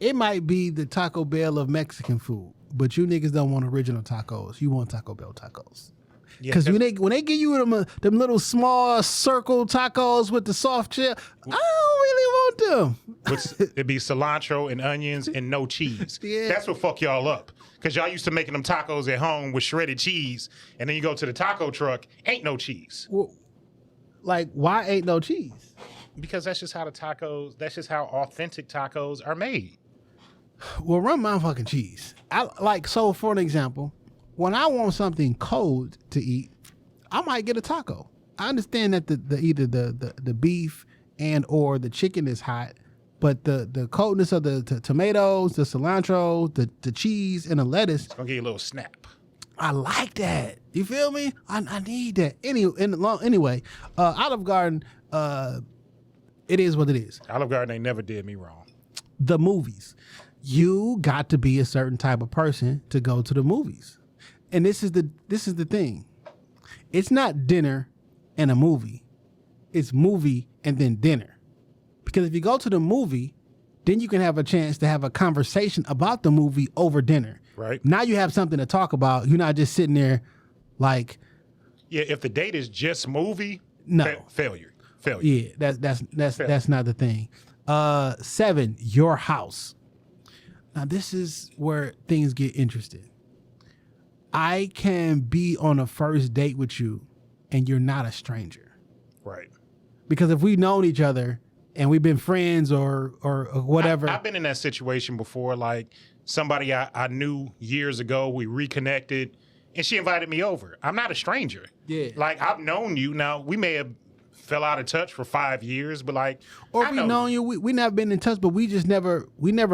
It might be the Taco Bell of Mexican food, but you niggas don't want original tacos. You want Taco Bell tacos. Because when they give you them little small circle tacos with the soft chip, I don't really want them. It'd be cilantro and onions and no cheese. Yeah. That's what fuck y'all up. Because y'all used to making them tacos at home with shredded cheese, and then you go to the taco truck, ain't no cheese. Well, like, why ain't no cheese? Because that's just how that's just how authentic tacos are made. Well, run my fucking cheese. So for an example, when I want something cold to eat, I might get a taco. I understand that either the beef and or the chicken is hot, but the coldness of the tomatoes, the cilantro, the cheese, and the lettuce, it's gonna give you a little snap. I like that. You feel me? I need that. Anyway, Olive Garden, it is what it is. Olive Garden ain't never did me wrong. The movies. You got to be a certain type of person to go to the movies. And this is the thing. It's not dinner and a movie. It's movie and then dinner. Because if you go to the movie, then you can have a chance to have a conversation about the movie over dinner. Right. Now you have something to talk about. You're not just sitting there like. Yeah, if the date is just movie, no. Failure. Yeah, that's not the thing. 7, your house. Now this is where things get interesting. I can be on a first date with you and you're not a stranger. Right. Because if we've known each other and we've been friends or whatever. I've been in that situation before, like somebody I knew years ago, we reconnected and she invited me over. I'm not a stranger. Yeah. Like I've known you. Now we may have fell out of touch for 5 years, but like, or if we known you, we never been in touch, but we never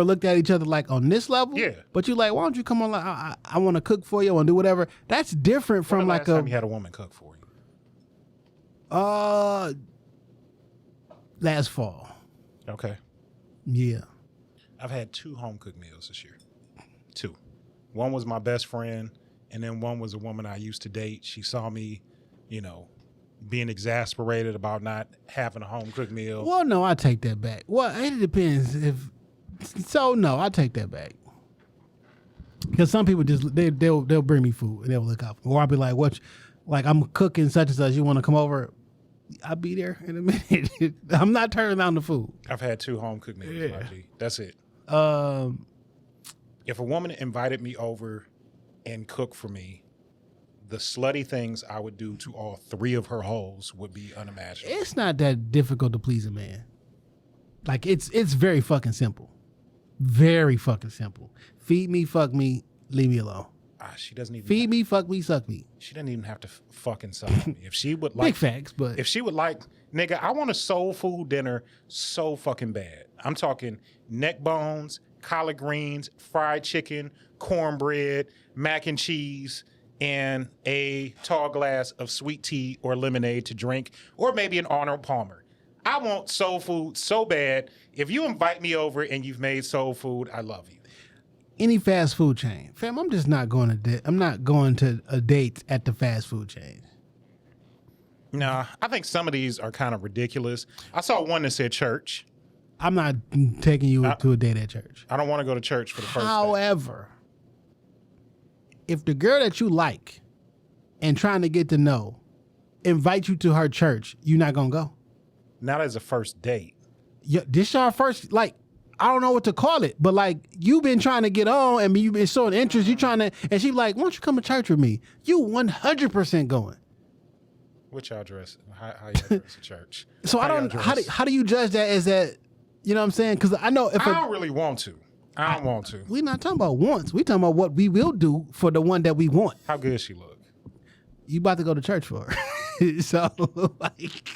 looked at each other like on this level. Yeah. But you like, why don't you come on? Like, I want to cook for you. I want to do whatever. That's different from like last time you had a woman cook for you? Last fall. Okay. Yeah. I've had 2 home cooked meals this year. 2. One was my best friend, and then one was a woman I used to date. She saw me, being exasperated about not having a home cooked meal. Well, no, I take that back. Well, it depends no, I take that back. Because some people just they'll bring me food and they'll look out for me. Or I'll be like, I'm cooking such and such. You want to come over? I'll be there in a minute. I'm not turning down the food. I've had 2 home cooked meals, my G. That's it. If a woman invited me over and cooked for me, the slutty things I would do to all 3 of her hoes would be unimaginable. It's not that difficult to please a man. Like, it's very fucking simple. Very fucking simple. Feed me, fuck me, leave me alone. She doesn't even feed me, fuck me, suck me. She doesn't even have to fucking suck me. If she would like big facts, but if she would like, nigga, I want a soul food dinner so fucking bad. I'm talking neck bones, collard greens, fried chicken, cornbread, mac and cheese, and a tall glass of sweet tea or lemonade to drink, or maybe an Arnold Palmer. I want soul food so bad. If you invite me over and you've made soul food, I love you. Any fast food chain, fam. I'm just not going to. I'm not going to a date at the fast food chain. Nah, I think some of these are kind of ridiculous. I saw one that said church. I'm not taking you to a date at church. I don't want to go to church for the first day. However, if the girl that you like and trying to get to know invite you to her church, you're not gonna go. Not as a first date. Yeah, this your first, like, I don't know what to call it, but like, you've been trying to get on and you've been showing interest. You trying to, and she like, why don't you come to church with me? You 100% going. What y'all dress? How y'all dress at church? So I don't. How do you judge that as that? You know what I'm saying? Because I know if I don't really want to. I don't want to. We're not talking about wants. We talking about what we will do for the one that we want. How good she look? You about to go to church for her. So like.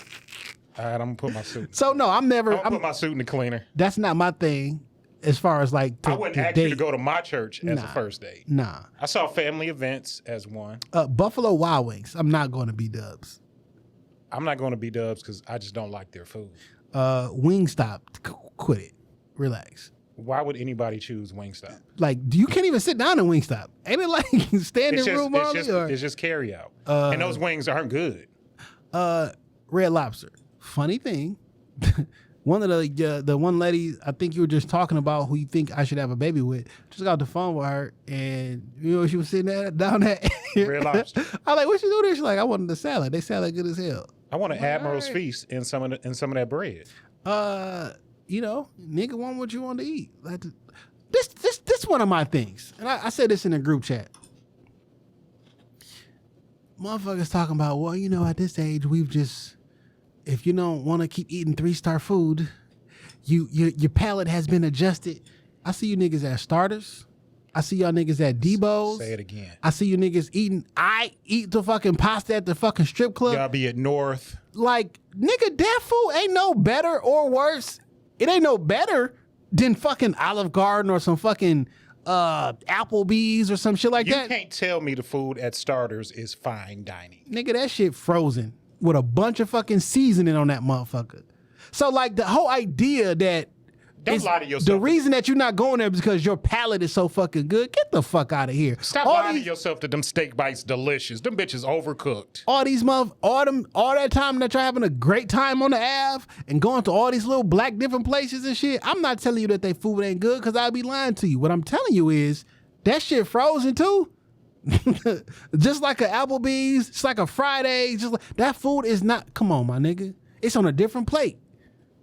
All right, I'm gonna put my suit. So no, I'm gonna put my suit in the cleaner. That's not my thing. As far as like, I wouldn't ask you to go to my church as a first date. Nah. I saw family events as one. Buffalo Wild Wings. I'm not going to B-Dubs. I'm not going to B-Dubs because I just don't like their food. Wingstop. Quit it. Relax. Why would anybody choose Wingstop? Like, you can't even sit down in Wingstop. Ain't it like standing room only? It's just carry out. And those wings aren't good. Red Lobster. Funny thing, one of the one lady I think you were just talking about who you think I should have a baby with, just got off the phone with her, and you know she was sitting down there. Red Lobster. I was like, what you doing? She's like, I wanted the salad. They salad good as hell. I want an Admiral's Feast in some of that bread. You know, nigga want what you want to eat. Like this one of my things, and I said this in a group chat. Motherfuckers talking about, well, you know, at this age we've just. If you don't want to keep eating 3-star food, your palate has been adjusted. I see you niggas at Starters. I see y'all niggas at Debo's. Say it again. I see you niggas eating. I eat the fucking pasta at the fucking strip club. Y'all be at North. Like, nigga, that food ain't no better or worse. It ain't no better than fucking Olive Garden or some fucking Applebee's or some shit like that. You can't tell me the food at Starters is fine dining. Nigga, that shit frozen with a bunch of fucking seasoning on that motherfucker. So like the whole idea that don't lie to yourself. The reason that you're not going there is because your palate is so fucking good. Get the fuck out of here. Stop lying to yourself that them steak bites delicious. Them bitches overcooked. All that time that you're having a great time on the Ave and going to all these little black different places and shit. I'm not telling you that they food ain't good because I'd be lying to you. What I'm telling you is that shit frozen too. Just like a Applebee's, just like a Friday, just like that food is not. Come on, my nigga, it's on a different plate.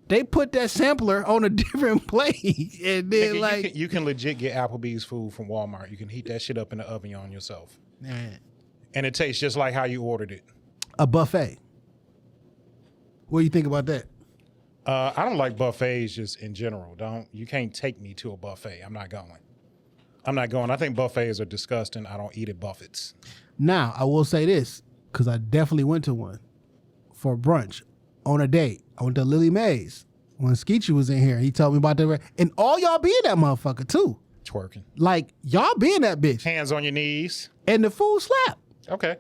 They put that sampler on a different plate, and then nigga, you can legit get Applebee's food from Walmart. You can heat that shit up in the oven on yourself, and it tastes just like how you ordered it. A buffet. What do you think about that? I don't like buffets just in general. You can't take me to a buffet. I'm not going. I think buffets are disgusting. I don't eat at buffets. Now, I will say this, because I definitely went to one for brunch on a date. I went to Lily Mae's when Skeechi was in here. He told me about that. And all y'all be in that motherfucker, too. Twerking. Like, y'all be in that bitch. Hands on your knees. And the food slap. Okay.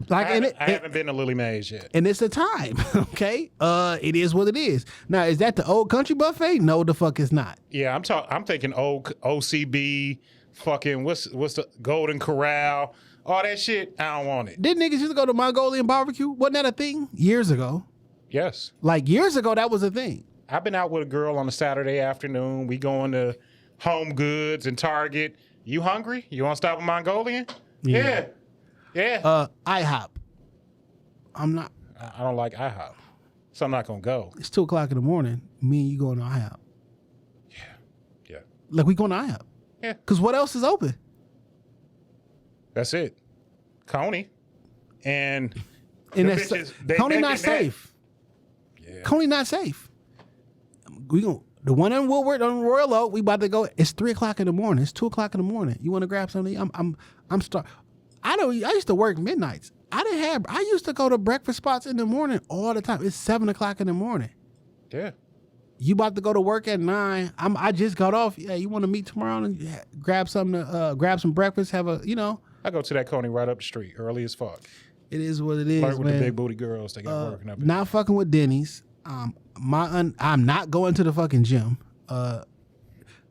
Like, I haven't been to Lily Mae's yet. And it's a time, okay? It is what it is. Now, is that the Old Country Buffet? No, the fuck it's not. Yeah, I'm thinking old OCB, fucking, what's the Golden Corral, all that shit. I don't want it. Did niggas used to go to Mongolian barbecue? Wasn't that a thing? Years ago. Yes. Like, years ago, that was a thing. I've been out with a girl on a Saturday afternoon. We going to Home Goods and Target. You hungry? You want to stop at Mongolian? Yeah. IHOP. I'm not. I don't like IHOP. So I'm not gonna go. It's 2 o'clock in the morning. Me and you going to IHOP. Yeah. Like we going to IHOP. Yeah. Because what else is open? That's it. Coney. And that's Coney not safe. Yeah. Coney not safe. We going the one in Woodward on Royal Oak. We about to go. It's 3 o'clock in the morning. It's 2 o'clock in the morning. You want to grab something? I'm starved. I used to work midnights. I used to go to breakfast spots in the morning all the time. It's 7 o'clock in the morning. Yeah. You about to go to work at 9. I just got off. Yeah, you want to meet tomorrow and grab something to grab some breakfast, have a, I go to that Coney right up the street early as fuck. It is what it is, Flirt with man. the big booty girls they got working up. Not fucking with Denny's. I'm not going to the fucking gym.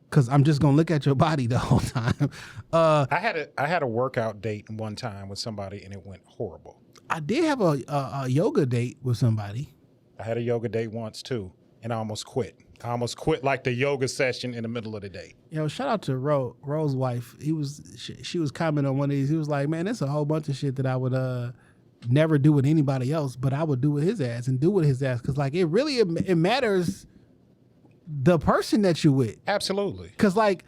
Cause I'm just gonna look at your body the whole time. I had a workout date one time with somebody and it went horrible. I did have a yoga date with somebody. I had a yoga date once too, and I almost quit. I almost quit like the yoga session in the middle of the day. Shout out to Ro's wife. She was commenting on one of these. He was like, man, there's a whole bunch of shit that I would never do with anybody else, but I would do with his ass and do with his ass. Cause like it matters the person that you with. Absolutely. Cause like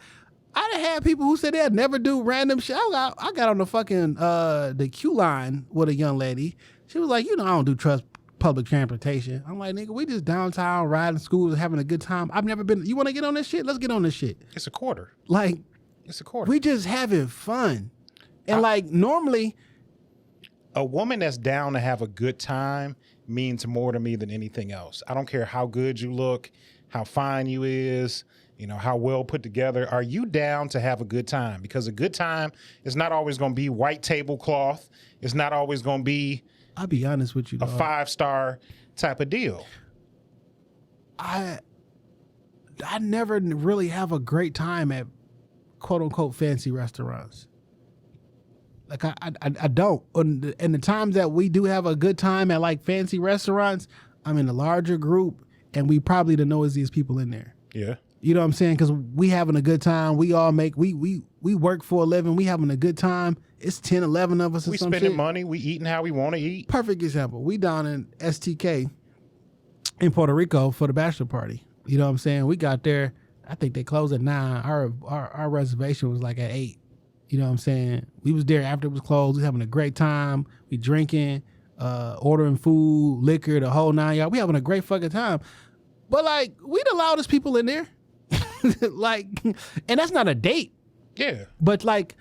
I done had people who said they'd never do random shit. I got on the fucking the queue line with a young lady. She was like, I don't do trust public transportation. I'm like, nigga, we just downtown riding schools, having a good time. I've never been. You want to get on this shit? Let's get on this shit. It's a quarter. Like, it's a quarter. We just having fun. And like normally, a woman that's down to have a good time means more to me than anything else. I don't care how good you look, how fine you is, how well put together. Are you down to have a good time? Because a good time is not always going to be white tablecloth. It's not always going to be, I'll be honest with you, a 5-star type of deal. I never really have a great time at quote unquote fancy restaurants. Like I don't. And the times that we do have a good time at like fancy restaurants, I'm in a larger group and we probably the noisiest people in there. Yeah. You know what I'm saying? Because we having a good time. We all we work for a living. We having a good time. It's 10, 11 of us or we some spending shit. money. We eating how we want to eat. Perfect example. We down in STK in Puerto Rico for the bachelor party. You know what I'm saying? We got there. I think they closed at 9. Our reservation was like at 8. You know what I'm saying? We was there after it was closed. We having a great time. We drinking, ordering food, liquor, the whole 9 yards. We having a great fucking time. But like, we the loudest people in there. Like, and that's not a date. Yeah. But like,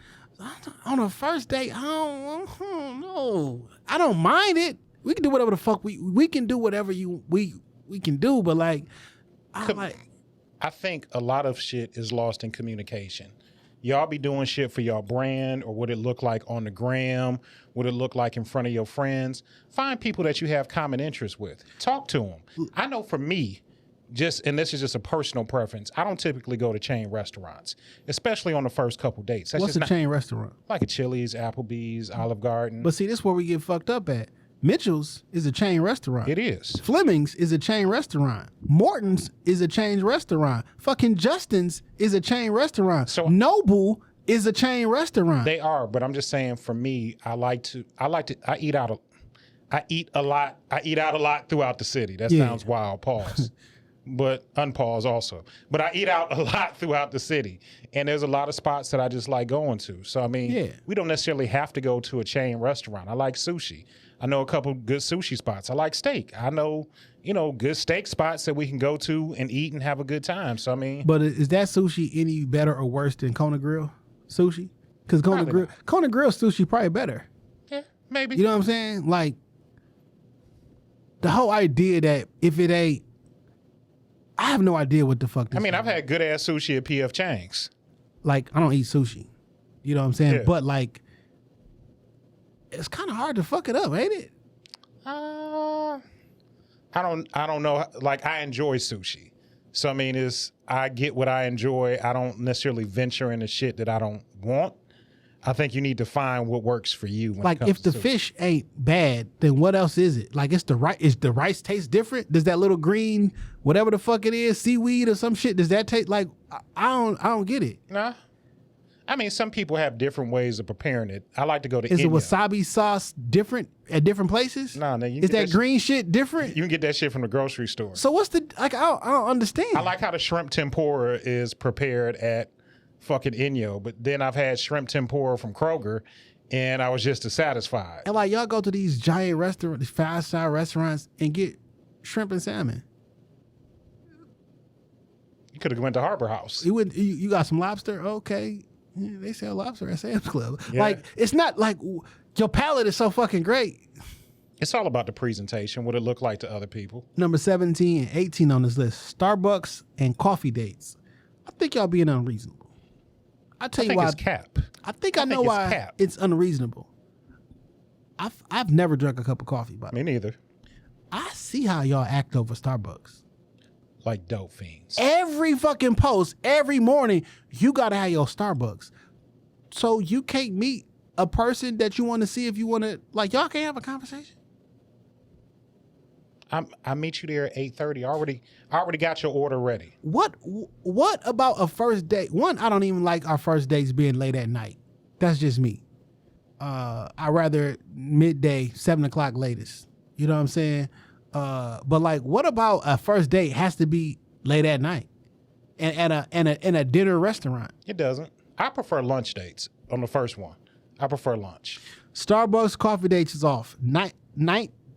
on a first date, I don't know. I don't mind it. We can do whatever the fuck we can do whatever we can do. But like, I think a lot of shit is lost in communication. Y'all be doing shit for y'all brand or what it look like on the gram, what it look like in front of your friends. Find people that you have common interests with. Talk to them. I know for me, and this is just a personal preference, I don't typically go to chain restaurants, especially on the first couple dates. What's a chain restaurant? Like a Chili's, Applebee's, Olive Garden. But see, this is where we get fucked up at. Mitchell's is a chain restaurant. It is. Fleming's is a chain restaurant. Morton's is a chain restaurant. Fucking Justin's is a chain restaurant. So Noble is a chain restaurant. They are, but I'm just saying for me, I eat out a lot throughout the city. That sounds wild. Pause. But unpause also. But I eat out a lot throughout the city. And there's a lot of spots that I just like going to. So, I mean, we don't necessarily have to go to a chain restaurant. I like sushi. I know a couple good sushi spots. I like steak. I know, good steak spots that we can go to and eat and have a good time. So, I mean. But is that sushi any better or worse than Kona Grill sushi? Because Kona Grill sushi probably better. Yeah, maybe. You know what I'm saying? Like, the whole idea that if it ain't, I have no idea what the fuck this is. I've had good ass sushi at P.F. Chang's. Like, I don't eat sushi. You know what I'm saying? Yeah. But like, it's kind of hard to fuck it up, ain't it? I don't know. Like, I enjoy sushi. So, I get what I enjoy. I don't necessarily venture into shit that I don't want. I think you need to find what works for you. Like, if the fish ain't bad, then what else is it? Like, is the rice taste different? Does that little green, whatever the fuck it is, seaweed or some shit, does that taste like? I don't get it. Nah. I mean, some people have different ways of preparing it. I like to go to Is India. the wasabi sauce different at different places? No, Is that green shit different? You can get that shit from the grocery store. So what's the like? I don't understand. I like how the shrimp tempura is prepared at fucking Inyo, but then I've had shrimp tempura from Kroger, and I was just as satisfied. And like y'all go to these giant restaurants, these fast-style restaurants, and get shrimp and salmon. You could have went to Harbor House. You got some lobster? Okay. Yeah, they sell lobster at Sam's Club. Yeah. Like, it's not like your palate is so fucking great. It's all about the presentation, what it looked like to other people. Number 17 and 18 on this list, Starbucks and coffee dates. I think y'all being unreasonable. I tell you why. It's cap. I think I know why it's unreasonable. I've never drank a cup of coffee, by the way. Me neither. I see how y'all act over Starbucks. Like dope fiends. Every fucking post, every morning, you gotta have your Starbucks. So you can't meet a person that you want to see if you want to, like, y'all can't have a conversation. I meet you there at 8:30. I already got your order ready. What about a first date? One, I don't even like our first dates being late at night. That's just me. I rather midday, 7 o'clock latest. You know what I'm saying? But like, what about a first date has to be late at night, and in a dinner restaurant? It doesn't. I prefer lunch dates on the first one. I prefer lunch. Starbucks coffee dates is off.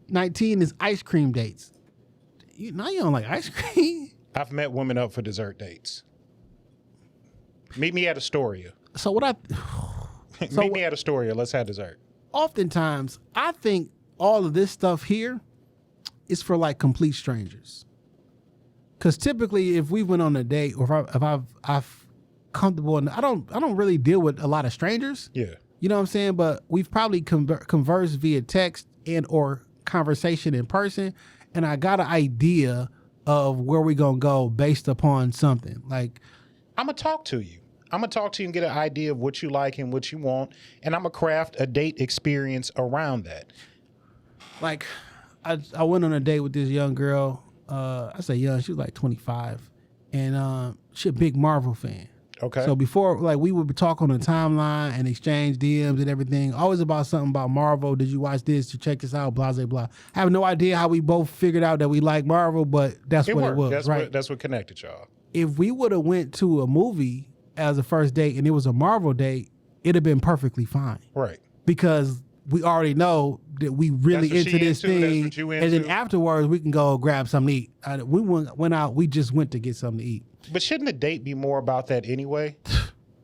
19 is ice cream dates. Now you don't like ice cream. I've met women up for dessert dates. Meet me at Astoria. So what Meet me at Astoria. Let's have dessert. Oftentimes, I think all of this stuff here is for like complete strangers. Because typically, if we went on a date, or if I've comfortable, and I don't really deal with a lot of strangers. Yeah. You know what I'm saying? But we've probably conversed via text and or conversation in person, and I got an idea of where we gonna go based upon something. Like, I'm gonna talk to you. I'm gonna talk to you and get an idea of what you like and what you want, and I'm gonna craft a date experience around that. Like, I went on a date with this young girl. I say young, she was like 25, and she a big Marvel fan. Okay. So before, like, we would talk on the timeline and exchange DMs and everything, always about something about Marvel. Did you watch this? Did you check this out? Blah, blah, blah. I have no idea how we both figured out that we like Marvel, but that's what it was, right? That's what connected y'all. If we would have went to a movie as a first date and it was a Marvel date, it'd have been perfefully fine. Right. Because we already know that we really into this thing. That's what you and then afterwards, we can go grab something to eat. We went out, we just went to get something to eat. But shouldn't a date be more about that anyway?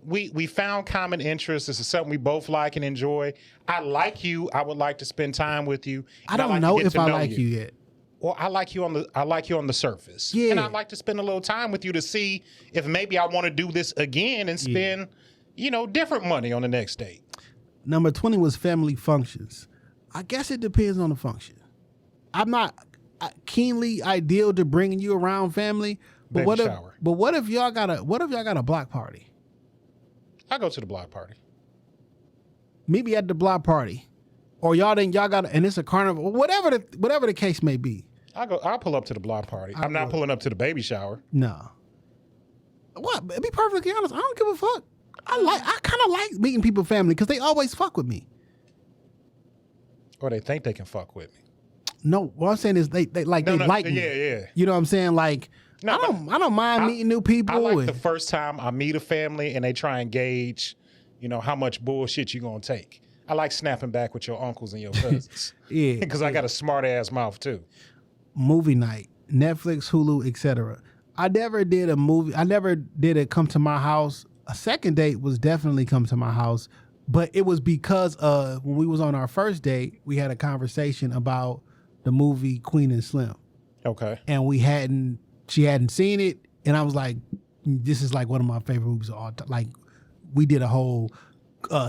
We found common interests. This is something we both like and enjoy. I like you. I would like to spend time with you. I don't know if I like you yet. Well, I like you on the surface. Yeah. And I'd like to spend a little time with you to see if maybe I want to do this again and spend, different money on the next date. Number 20 was family functions. I guess it depends on the function. I'm not keenly ideal to bringing you around family, but what if y'all got a block party? I go to the block party. Meet me at the block party, or y'all got and it's a carnival, whatever the case may be. I'll pull up to the block party. I'm not pulling up to the baby shower. No. What? Be perfectly honest, I don't give a fuck. I kind of like meeting people family because they always fuck with me. Or they think they can fuck with me. No, what I'm saying is they like me. Yeah. You know what I'm saying? Like, no, I don't mind meeting new people. I like the first time I meet a family and they try and gauge, how much bullshit you gonna take. I like snapping back with your uncles and your cousins. Yeah, because I got a smart ass mouth too. Movie night, Netflix, Hulu, etc. I never did a movie. I never did it come to my house. A second date was definitely come to my house, but it was because when we was on our first date, we had a conversation about the movie Queen and Slim. Okay. And she hadn't seen it, and I was like, this is like one of my favorite movies of all time. Like, we did a whole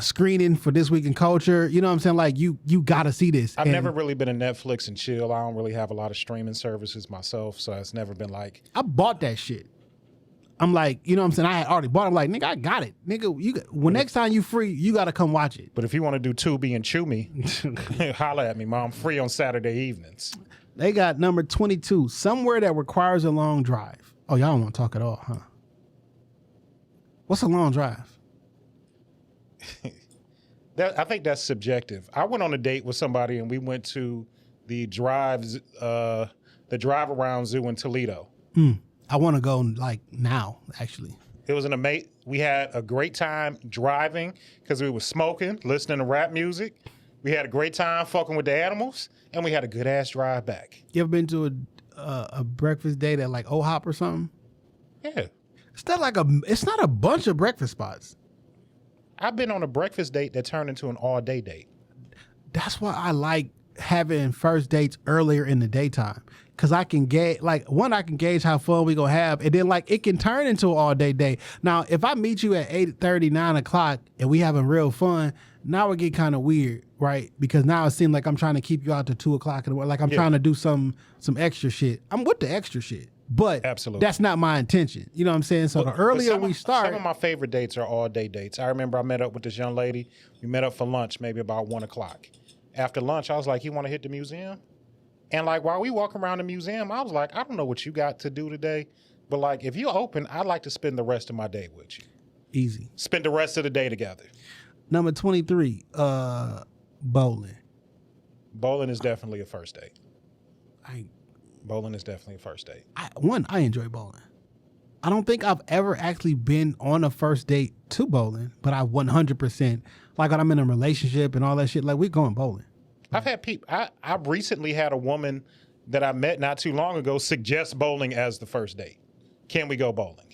screening for This Week in Culture. You know what I'm saying? Like, you got to see this. I've never really been a Netflix and chill. I don't really have a lot of streaming services myself, so it's never been like... I bought that shit. I'm like, you know what I'm saying? I had already bought it. I'm like, nigga, I got it. Nigga, next time you free, you got to come watch it. But if you want to do Tubi and Chew Me, holla at me, Mom. I'm free on Saturday evenings. They got number 22, somewhere that requires a long drive. Oh, y'all don't want to talk at all, huh? What's a long drive? I think that's subjective. I went on a date with somebody and we went to the drive around zoo in Toledo. I want to go like now, actually. It was we had a great time driving because we were smoking, listening to rap music. We had a great time fucking with the animals, and we had a good ass drive back. You ever been to a breakfast date at like OHOP or something? Yeah. It's not a bunch of breakfast spots. I've been on a breakfast date that turned into an all-day date. That's why I like having first dates earlier in the daytime. Cause I can gauge, I can gauge how fun we gonna have, and then like it can turn into an all-day date. Now, if I meet you at 8:30, 9 o'clock, and we having real fun, now it get kind of weird, right? Because now it seems like I'm trying to keep you out to 2 o'clock in the morning, like I'm trying to do some extra shit. I'm with the extra shit, but absolutely, that's not my intention. You know what I'm saying? So the earlier we start, some of my favorite dates are all-day dates. I remember I met up with this young lady. We met up for lunch, maybe about 1 o'clock. After lunch, I was like, "You want to hit the museum?" And like while we walk around the museum, I was like, I don't know what you got to do today, but like if you're open, I'd like to spend the rest of my day with you. Easy. Spend the rest of the day together. Number 23, bowling. Bowling is definitely a first date. I enjoy bowling. I don't think I've ever actually been on a first date to bowling, but I 100%, like when I'm in a relationship and all that shit, like we're going bowling. I've had people. I recently had a woman that I met not too long ago suggest bowling as the first date. Can we go bowling?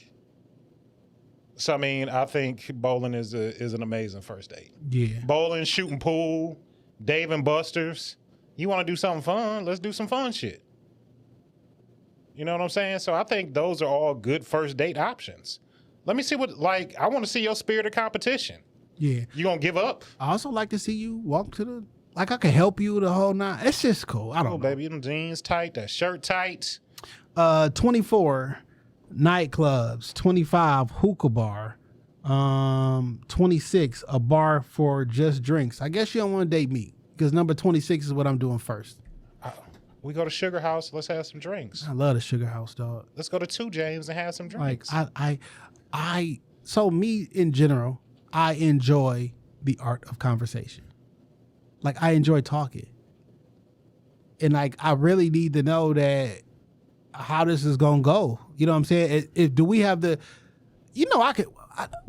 So I mean, I think bowling is an amazing first date. Yeah. Bowling, shooting pool, Dave and Buster's. You want to do something fun? Let's do some fun shit. You know what I'm saying? So I think those are all good first date options. Let me see I want to see your spirit of competition. Yeah. You gonna give up? I also like to see you walk to I can help you the whole night. It's just cool. I don't know. Baby, them jeans tight, that shirt tight. 24, nightclubs. 25, hookah bar. 26, a bar for just drinks. I guess you don't want to date me because number 26 is what I'm doing first. We go to Sugar House. Let's have some drinks. I love the Sugar House, dog. Let's go to 2 James and have some drinks. So me in general, I enjoy the art of conversation. Like I enjoy talking. And like I really need to know that how this is gonna go. You know what I'm saying? Do we have the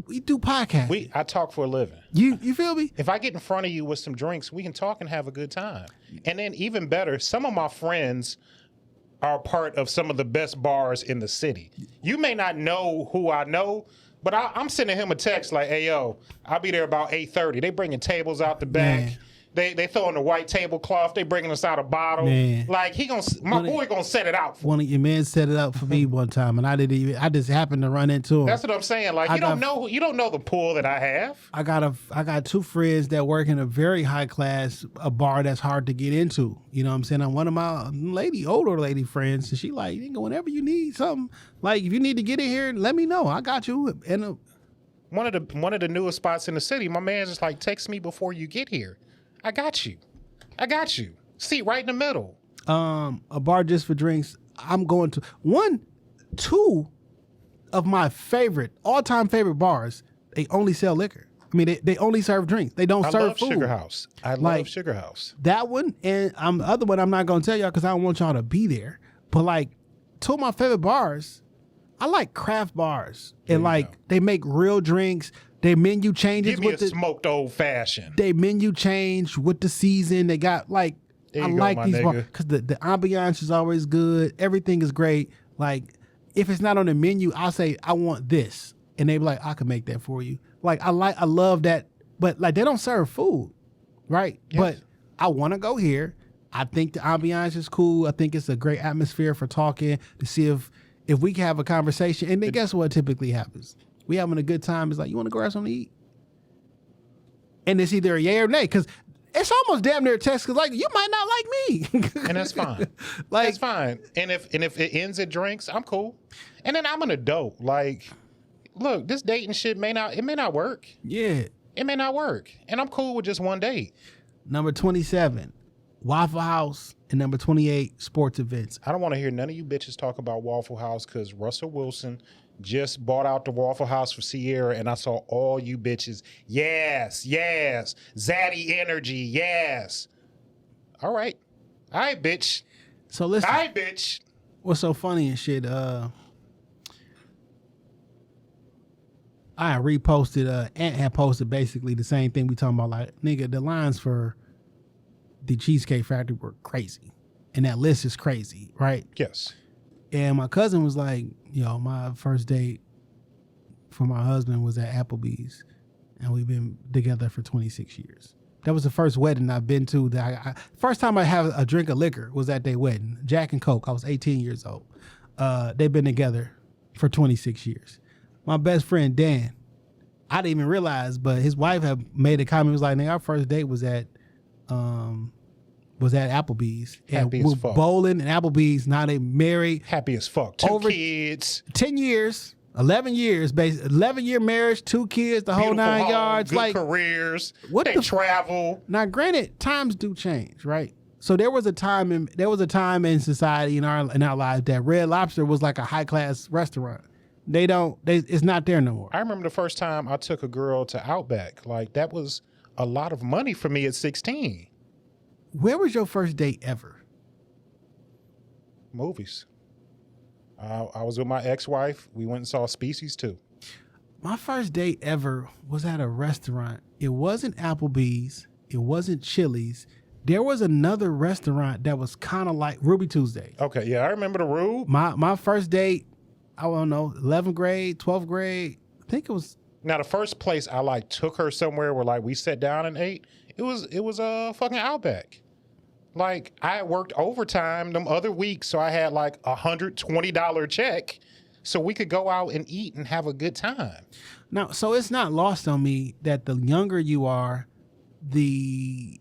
we do podcasts. I talk for a living. You feel me? If I get in front of you with some drinks, we can talk and have a good time. And then even better, some of my friends are part of some of the best bars in the city. You may not know who I know, but I'm sending him a text like, "Hey yo, I'll be there about 8:30." They bringing tables out the back. Man. They throwing the white tablecloth. They bringing us out a bottle. Man. Like my boy gonna set it out. One of your men set it up for me one time, and I just happened to run into him. That's what I'm saying. Like you don't know the pool that I have. I got 2 friends that work in a very high class a bar that's hard to get into. You know what I'm saying? I'm one of my older lady friends, and she like, whenever you need something, like if you need to get in here, let me know. I got you. And one of the newest spots in the city, my man's just like, text me before you get here. I got you. Seat right in the middle. A bar just for drinks. I'm going to 2 of my all-time favorite bars. They only sell liquor. I mean, they only serve drinks. They don't serve food. Sugar House. I love Sugar House. That one and the other one I'm not going to tell y'all because I don't want y'all to be there. But like 2 of my favorite bars, I like craft bars. And they make real drinks. Their menu changes. Give me a smoked old fashioned. They menu change with the season. They got I like these bars because the ambiance is always good. Everything is great. Like if it's not on the menu, I'll say I want this, and they be like, I can make that for you. Like I love that, but like they don't serve food, right? Yes. But I want to go here. I think the ambiance is cool. I think it's a great atmosphere for talking to see if we can have a conversation. And then guess what typically happens? We having a good time. It's like, you want to grab something to eat? And it's either a yay or nay, because it's almost damn near a test, because like, you might not like me. And that's fine. That's fine. And if it ends at drinks, I'm cool. And then I'm an adult. Like, look, this dating shit may not work. Yeah. It may not work. And I'm cool with just one date. Number 27, Waffle House. And number 28, sports events. I don't want to hear none of you bitches talk about Waffle House because Russell Wilson Just bought out the Waffle House for Sierra, and I saw all you bitches. Yes, yes. Zaddy energy, yes. All right, bitch. So listen. All right, bitch. What's so funny and shit? I reposted. Ant had posted basically the same thing we talking about. Like, nigga, the lines for the Cheesecake Factory were crazy, and that list is crazy, right? Yes. And my cousin was like, yo, my first date for my husband was at Applebee's, and we've been together for 26 years. That was the first wedding I've been to. First time I had a drink of liquor was at their wedding. Jack and Coke. I was 18 years old. They've been together for 26 years. My best friend, Dan, I didn't even realize, but his wife had made a comment. Was like, nigga, our first date was at Applebee's. Happy and as we're fuck. bowling and Applebee's. Now they married. Happy as fuck. Two kids. 10 years, 11 years, 11-year marriage, 2 kids, the whole Beautiful 9 home, yards. good Like, careers. what They the travel. now, granted, times do change, right? So there was a time in society in our lives that Red Lobster was like a high class restaurant. It's not there no more. I remember the first time I took a girl to Outback. Like, that was a lot of money for me at 16. Where was your first date ever? Movies. I was with my ex-wife. We went and saw Species 2. My first date ever was at a restaurant. It wasn't Applebee's. It wasn't Chili's. There was another restaurant that was kind of like Ruby Tuesday. Okay, yeah, I remember the Rube. My first date, I don't know, 11th grade, 12th grade. I think it was. Now, the first place I like took her somewhere where like we sat down and ate, it was fucking Outback. Like, I worked overtime them other weeks, so I had like $120 check, so we could go out and eat and have a good time. Now, so it's not lost on me that the younger you are, you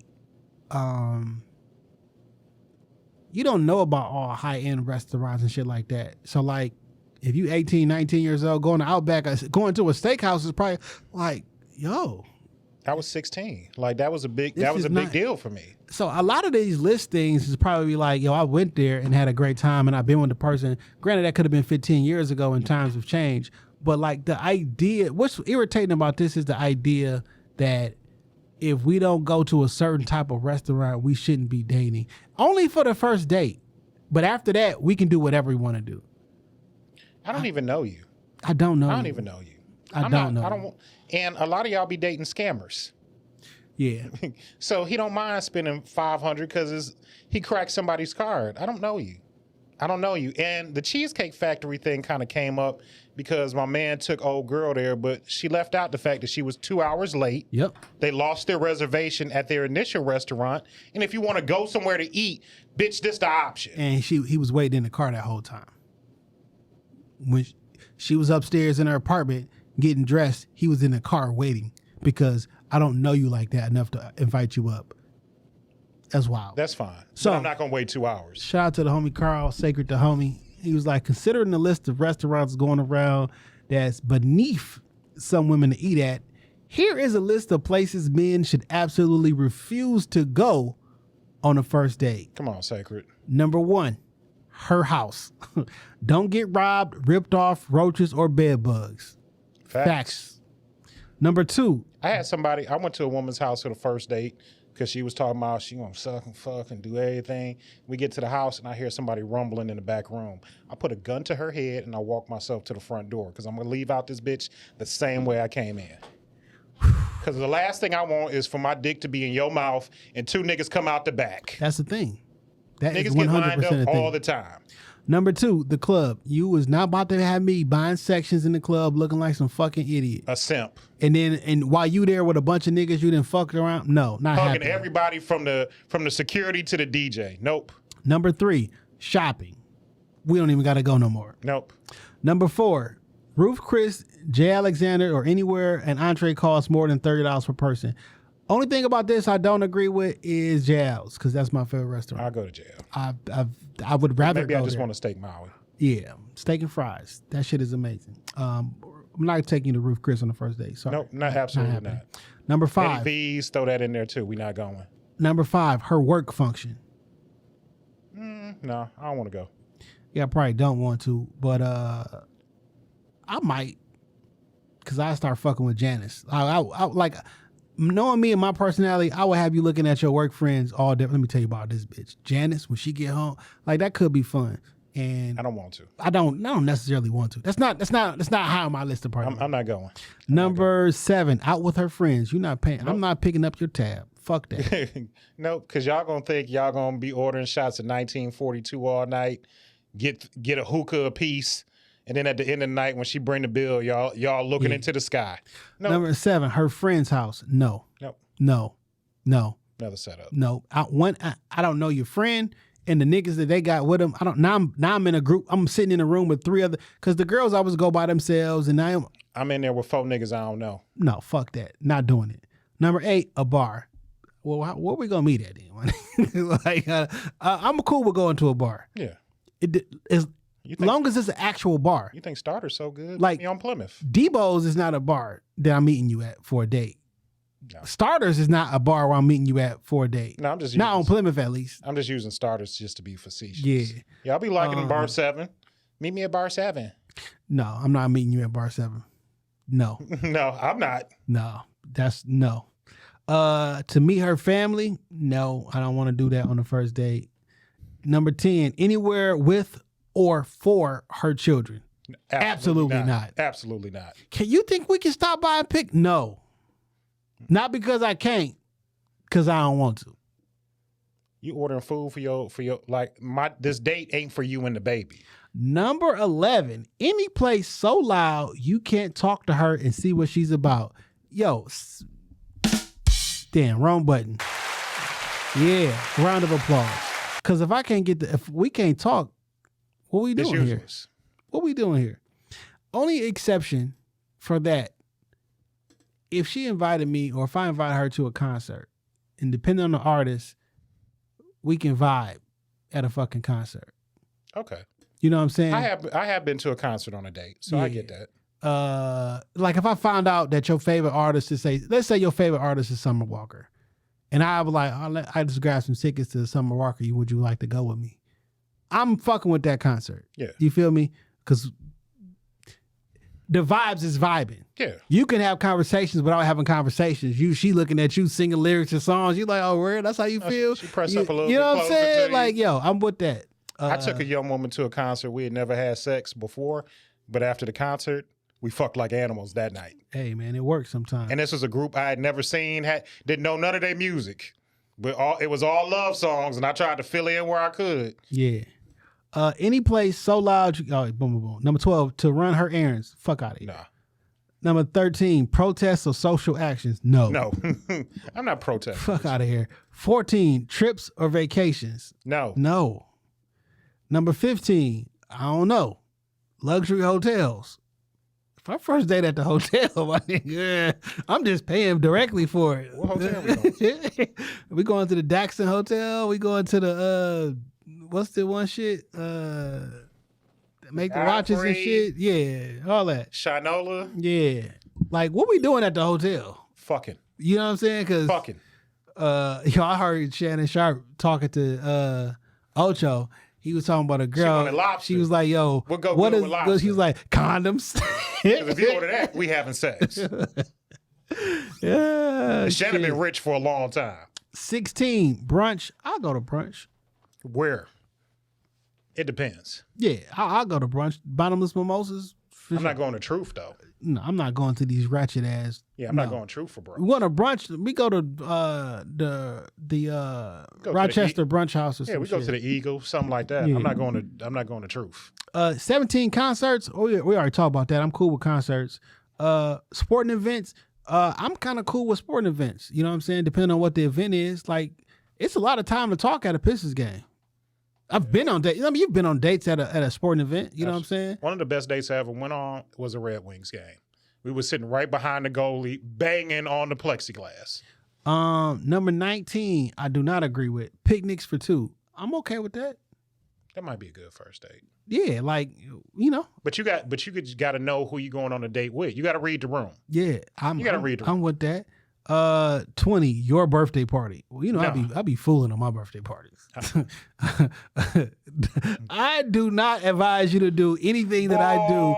don't know about all high-end restaurants and shit like that. So, like, if you 18, 19 years old, going to Outback, going to a steakhouse is probably like, yo. I was 16. Like, that was a big This is big not- deal for me. So a lot of these listings is probably like, yo, I went there and had a great time and I've been with the person. Granted, that could have been 15 years ago and times have changed. But like the idea, what's irritating about this is the idea that if we don't go to a certain type of restaurant, we shouldn't be dating. Only for the first date. But after that, we can do whatever we want to do. I don't even know you. I don't know. I don't you. even know you. I don't know. I don't. And a lot of y'all be dating scammers. Yeah. So he don't mind spending $500 because he cracked somebody's card. I don't know you. And the Cheesecake Factory thing kind of came up because my man took old girl there, but she left out the fact that she was 2 hours late. Yep. They lost their reservation at their initial restaurant. And if you want to go somewhere to eat, bitch, this the option. And he was waiting in the car that whole time. When she was upstairs in her apartment getting dressed, he was in the car waiting because I don't know you like that enough to invite you up. That's wild. That's fine. So- But I'm not going to wait 2 hours. Shout out to the homie Carl, sacred to homie. He was like, considering the list of restaurants going around that's beneath some women to eat at, here is a list of places men should absolutely refuse to go on a first date. Come on, Sacred. Number 1, her house. Don't get robbed, ripped off, roaches, or bed bugs. Facts. Number 2, I went to a woman's house for the first date because she was talking about she gonna suck and fuck and do everything. We get to the house and I hear somebody rumbling in the back room. I put a gun to her head and I walk myself to the front door because I'm gonna leave out this bitch the same way I came in. Because the last thing I want is for my dick to be in your mouth and 2 niggas come out the back. that's the thing. That is Niggas get 100% lined the up thing. all the time. Number 2, the club. You was not about to have me buying sections in the club looking like some fucking idiot. A simp. And while you there with a bunch of niggas you didn't fuck around, no, not Hugging happening. everybody from the security to the DJ. Nope. Number 3, shopping. We don't even got to go no more. Nope. Number 4, Ruth Chris, J. Alexander, or anywhere an entree costs more than $30 per person. Only thing about this I don't agree with is Jal's because that's my favorite restaurant. I'll go to jail. I would rather Maybe go I just there. want a steak Maui. Yeah, steak and fries. That shit is amazing. I'm not taking you to Ruth Chris on the first date. Sorry. Nope, absolutely not. happening. Number Eddie 5. V's, throw that in there too. We not going. Number 5, her work function. No, I don't want to go. Yeah, I probably don't want to, but I might, because I start fucking with Janice. I like, knowing me and my personality, I would have you looking at your work friends all day. Let me tell you about this bitch. Janice, when she get home, like that could be fun. And I don't want to. I don't necessarily want to. That's not high on my list of priorities. I'm not going. Number 7, out with her friends. You're not paying. Nope. I'm not picking up your tab. Fuck that. No, because y'all gonna think y'all gonna be ordering shots of 1942 all night, get a hookah a piece, and then at the end of the night when she bring the bill, y'all looking into the sky. No. Number 7, her friend's house. No. Nope. No. Another setup. No. I don't know your friend. And the niggas that they got with them, now I'm in a group. I'm sitting in a room with 3 other, because the girls always go by themselves, and I'm in there with 4 niggas I don't know. No, fuck that. Not doing it. Number 8, a bar. Well, where we gonna meet at then? Like, I'm cool with going to a bar. Yeah. As long as it's an actual bar. You think Starter's so good? Like me on Plymouth. Debo's is not a bar that I'm meeting you at for a date. No. Starters is not a bar where I'm meeting you at for a date. No, I'm just not on Plymouth at least. I'm just using Starters just to be facetious. Yeah. I'll be liking Bar 7. Meet me at Bar 7. No, I'm not meeting you at Bar 7. No. No, I'm not. No. That's no. To meet her family, no, I don't want to do that on the first date. Number 10, anywhere with or for her children. Absolutely not. Absolutely not. Can you think we can stop by and pick? No. Not because I can't, because I don't want to. You ordering food for your like this date ain't for you and the baby. Number 11, any place so loud you can't talk to her and see what she's about. Yo, damn, wrong button. Yeah, round of applause. Because if we can't talk, what we doing here? What we doing here? Only exception for that, if she invited me or if I invite her to a concert, and depending on the artist, we can vibe at a fucking concert. Okay. You know what I'm saying? I have been to a concert on a date, so I get that. Like if I found out that your favorite artist let's say your favorite artist is Summer Walker, and I was like, I just grabbed some tickets to Summer Walker. Would you like to go with me? I'm fucking with that concert. Yeah. You feel me? Because the vibes is vibing. Yeah. You can have conversations without having conversations. She looking at you singing lyrics and songs. You like, oh, word, that's how you feel? She pressed up a little bit. You know what I'm saying? You. Like, yo, I'm with that. I took a young woman to a concert. We had never had sex before, but after the concert, we fucked like animals that night. Hey, man, it works sometimes. And this was a group I had never seen, didn't know none of their music. But it was all love songs, and I tried to fill in where I could. Yeah. Any place so loud, boom, boom, boom. Number 12, to run her errands. Fuck out of here. Nah. Number 13, protests or social actions. No. No. I'm not protesting. Fuck out of here. 14, trips or vacations. No. No. Number 15, I don't know. Luxury hotels. If I first date at the hotel, my nigga, I'm just paying directly for it. What hotel we going? We going to the Daxton Hotel. We going to the what's the one shit? Make the watches and shit. Yeah, all that. Shinola. Yeah. Like, what we doing at the hotel? Fucking. You know what I'm saying? Cause fucking. I heard Shannon Sharp talking to Ocho. He was talking about a girl. She was like, "Yo, what is?" He was like, "Condoms." If you order that, we having sex. Yeah, Shannon been rich for a long time. 16, brunch. I'll go to brunch. Where? It depends. Yeah, I'll go to brunch. Bottomless mimosas. I'm not going to Truth though. No, I'm not going to these ratchet ass. Yeah, I'm not going to Truth for brunch. We want to brunch. We go to the Rochester Brunch House or something. Yeah, we go to the Eagle, something like that. Yeah. I'm not going to Truth. 17 concerts. Oh, we already talked about that. I'm cool with concerts. Sporting events. I'm kind of cool with sporting events. You know what I'm saying? Depending on what the event is. Like, it's a lot of time to talk at a Pistons game. I've been on dates. I mean, you've been on dates at a sporting event. You know what I'm saying? One of the best dates I ever went on was a Red Wings game. We were sitting right behind the goalie, banging on the plexiglass. Number 19, I do not agree with. Picnics for two. I'm okay with that. That might be a good first date. Yeah, like, you know. But you got to know who you're going on a date with. You got to read the room. Yeah, you got to read the room. I'm with that. 20, your birthday party. Well, you know, No. I be fooling on my birthday parties. I do not advise you to do anything that I do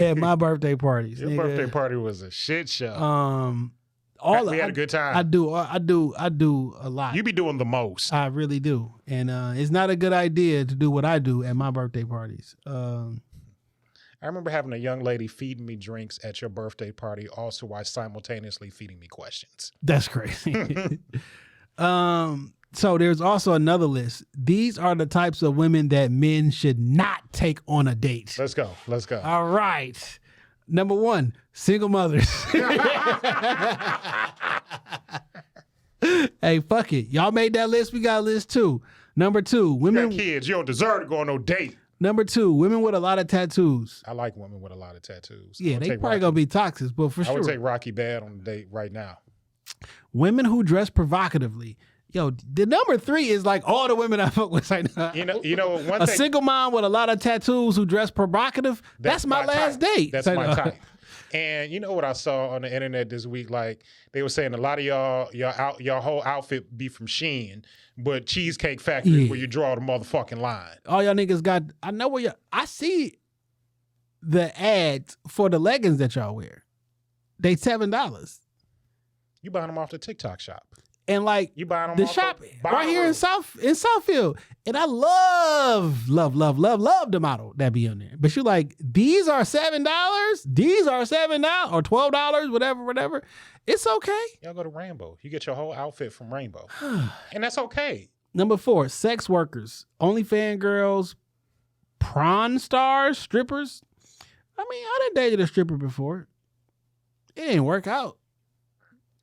at my birthday parties. Your nigga. birthday party was a shit show. We had a good time. I do a lot. You be doing the most. I really do. And it's not a good idea to do what I do at my birthday parties. I remember having a young lady feeding me drinks at your birthday party, also while simultaneously feeding me questions. That's crazy. So there's also another list. These are the types of women that men should not take on a date. Let's go. All right. Number 1, single mothers. Hey, fuck it. Y'all made that list. We got a list too. Number 2, You women. got kids. You don't deserve to go on no date. Number 2, women with a lot of tattoos. I like women with a lot of tattoos. Yeah, they probably gonna be toxic, but for I sure. would take Rocky Bad on a date right now. Women who dress provocatively. Yo, the number 3 is like all the women I fuck with right now. You know, one A thing. single mom with a lot of tattoos who dress provocative. That's my last type. date. That's Say my no. type. And you know what I saw on the internet this week? Like they were saying a lot of your whole outfit be from Shein, but Cheesecake Factory is Yeah. where you draw the motherfucking line. All y'all niggas got. I know where I see the ads for the leggings that y'all wear. They $7, You buying them off the TikTok shop. and like You buying them the off shop the right here in Southfield, and I love the model that be on there. But you like, these are $7. These are $7 or $12, whatever. It's okay. Y'all go to Rainbow. You get your whole outfit from Rainbow, and that's okay. Number 4, sex workers, OnlyFans girls, prawn stars, strippers. I mean, I done dated a stripper before. It didn't work out.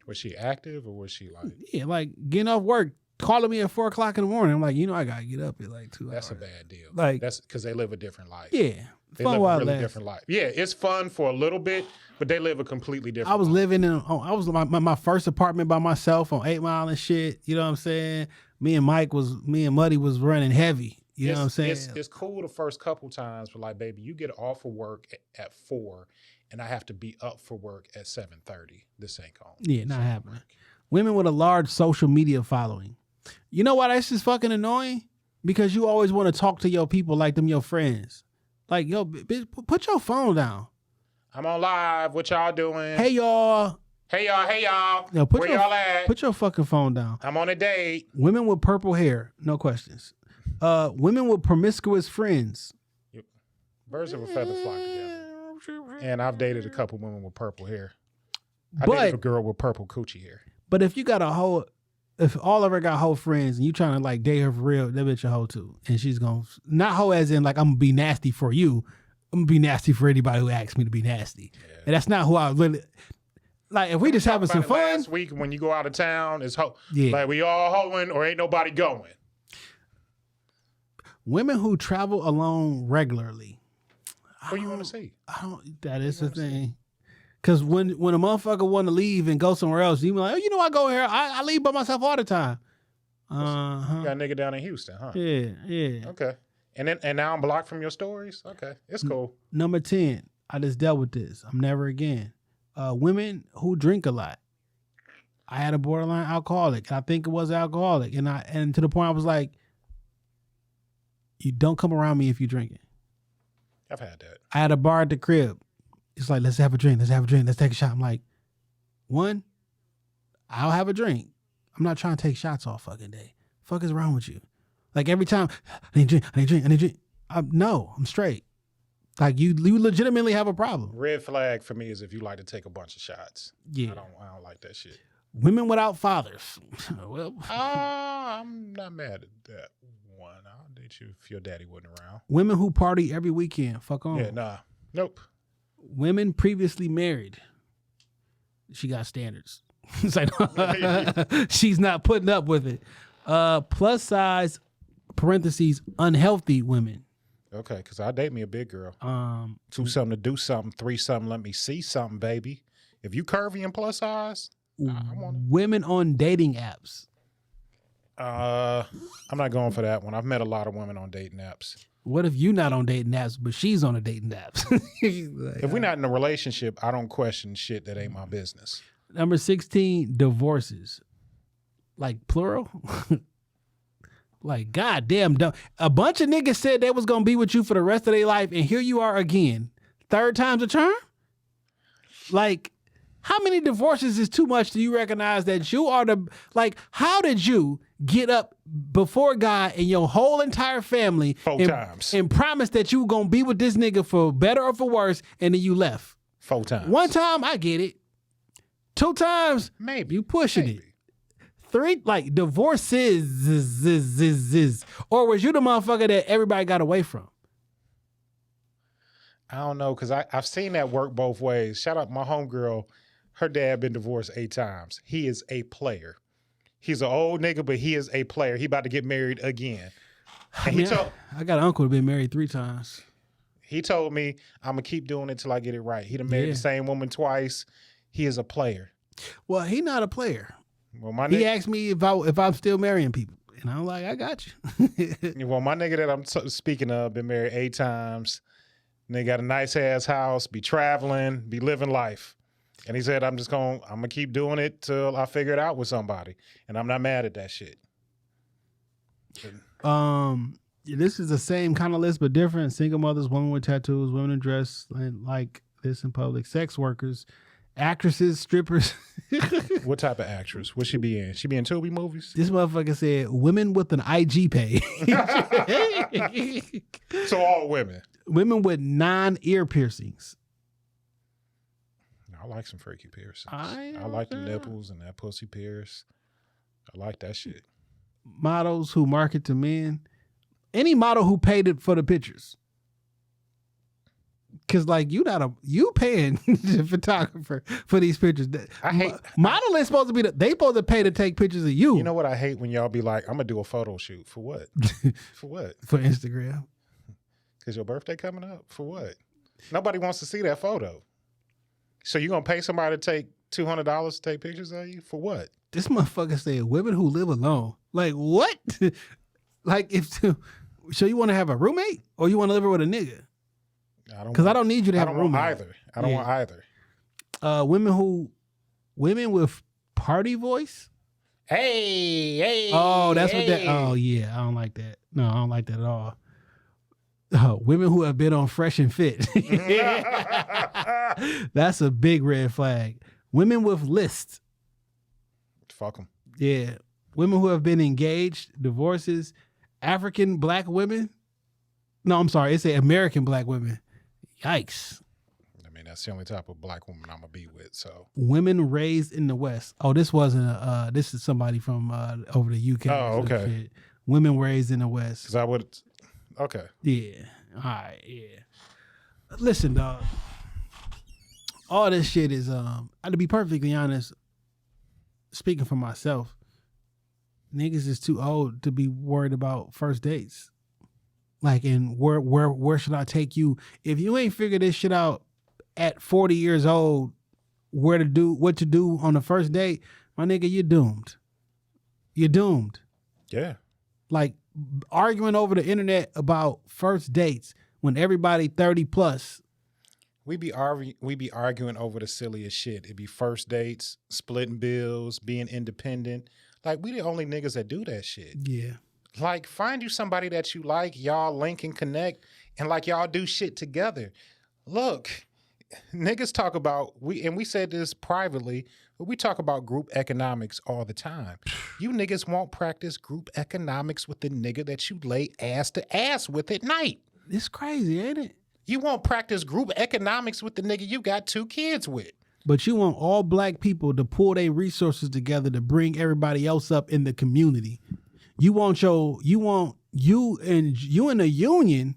Was she active or was she like? Yeah, like getting off work, calling me at 4 o'clock in the morning. I'm like, I gotta get up at like 2 That's hours. a bad deal. Like- that's because they live a different life. Yeah, They fun live while a it really lasts. different life. Yeah, it's fun for a little bit, but they live a completely different. I was life. living in, I was my first apartment by myself on 8 Mile and shit. You know what I'm saying? Me and Muddy was running heavy. You know what I'm saying? It's cool the first couple times, but like, baby, you get off of work at 4, and I have to be up for work at 7:30. This ain't going. Yeah, not happening. Women with a large social media following. You know why that's just fucking annoying? Because you always want to talk to your people like them your friends. Like, yo, bitch, put your phone down. I'm on live. What y'all doing? Hey, y'all. Hey y'all. Yo, Where y'all at? Put your fucking phone down. I'm on a date. Women with purple hair. No questions. Women with promiscuous friends. Birds of a feather flock together. And I've dated a couple women with purple hair. I But- dated a girl with purple coochie hair. But if you got if all of her got hoe friends and you trying to like date her for real, that bitch a hoe too. And she's gonna, not hoe as in like I'm gonna be nasty for you. I'm gonna be nasty for anybody who asks me to be nasty. Yeah. And that's not who I really, like if we just having some fun. Last week when you go out of town, it's hoe. Yeah. Like we all hoeing or ain't nobody going. Women who travel alone regularly. What you want to see? That is the thing. Because when a motherfucker want to leave and go somewhere else, you be like, oh, I go here. I leave by myself all the time. You got a nigga down in Houston, huh? Yeah. Okay. And now I'm blocked from your stories? Okay. It's cool. Number 10. I just dealt with this. I'm never again. Women who drink a lot. I had a borderline alcoholic. I think it was alcoholic. And to the point I was like, you don't come around me if you're drinking. I've had that. I had a bar at the crib. It's like, let's have a drink. Let's take a shot. I'm like, one, I'll have a drink. I'm not trying to take shots all fucking day. Fuck is wrong with you? Like every time, I need a drink. No, I'm straight. Like you legitimately have a problem. Red flag for me is if you like to take a bunch of shots. Yeah. I don't like that shit. Women without fathers. Well, I'm not mad at that one. I'll date you if your daddy wasn't around. women who party every weekend. Fuck on. Yeah, nah. Nope. Women previously married. She got standards. It's like, she's not putting up with it. Plus size, parentheses, unhealthy women. Okay, because I date me a big girl. 2 something to do something, 3 something, let me see something, baby. If you curvy and plus size, I want it. Women on dating apps. I'm not going for that one. I've met a lot of women on dating apps. What if you not on dating apps, but she's on a dating apps? Like, If we're not in a relationship, I don't question shit that ain't my business. Number 16, divorces. Like plural? Like, goddamn. A bunch of niggas said they was going to be with you for the rest of their life, and here you are again. Third time's a charm? Like, how many divorces is too much do you recognize that you are the... Like, how did you get up before God and your whole entire family 4 times and promise that you were going to be with this nigga for better or for worse, and then you left? 4 times. 1 time, I get it. 2 times, maybe you pushing maybe. it. 3, like, divorces, or was you the motherfucker that everybody got away from? I don't know, because I've seen that work both ways. Shout out my homegirl. Her dad been divorced 8 times. He is a player. He's an old nigga, but he is a player. He about to get married again. And I got an uncle who been married 3 times. He told me, I'm going to keep doing it till I get it right. He done married the same woman twice. He is a player. Well, he not a player. Well, my he asked me if I'm still marrying people. And I'm like, I got you. Well, my nigga that I'm speaking of been married 8 times. And they got a nice ass house, be traveling, be living life. And he said, I'm gonna keep doing it till I figure it out with somebody. And I'm not mad at that shit. This is the same kind of list, but different. Single mothers, women with tattoos, women in dress like this in public, sex workers, actresses, strippers. What type of actress? What she be in? She be in Tubi movies? This motherfucker said women with an IG page. So all women. Women with 9 ear piercings. I like some freaky piercings. I like the nipples and that pussy pierce. I like that shit. Models who market to men. Any model who paid it for the pictures. Cause like you paying the photographer for these pictures. I hate model is supposed to be they supposed to pay to take pictures of you. You know what I hate when y'all be like, I'm gonna do a photo shoot for what? For what? For Instagram. Cause your birthday coming up? For what? Nobody wants to see that photo. So you gonna pay somebody to take $200 to take pictures of you? For what? This motherfucker said women who live alone. Like what? Like so you want to have a roommate or you want to live with a nigga? Because I don't need you to have a roommate. I don't want either. Women with party voice. Hey. Oh, that's what that. Oh yeah, I don't like that. No, I don't like that at all. Women who have been on Fresh and Fit. That's a big red flag. Women with lists. Fuck them. Yeah. Women who have been engaged, divorces, African black women. No, I'm sorry. It's American black women. Yikes. I mean, that's the only type of black woman I'm going to be with, so. Women raised in the West. Oh, this wasn't this is somebody from over the UK. Oh, okay. Shit. Women raised in the West. Because I would, okay. Yeah. All right, yeah. Listen, dog. All this shit is, to be perfectly honest, speaking for myself, niggas is too old to be worried about first dates. Like, and where should I take you? If you ain't figured this shit out at 40 years old, what to do on the first date, my nigga, you're doomed. You're doomed. Yeah. Like, arguing over the internet about first dates when everybody 30 plus. We be arguing over the silliest shit. It be first dates, splitting bills, being independent. Like, we the only niggas that do that shit. Yeah. Like, find you somebody that you like, y'all link and connect, and like y'all do shit together. Look, niggas talk about, we said this privately, but we talk about group economics all the time. You niggas won't practice group economics with the nigga that you lay ass to ass with at night. It's crazy, ain't it? You won't practice group economics with the nigga you got 2 kids with. But you want all black people to pull their resources together to bring everybody else up in the community. You in a union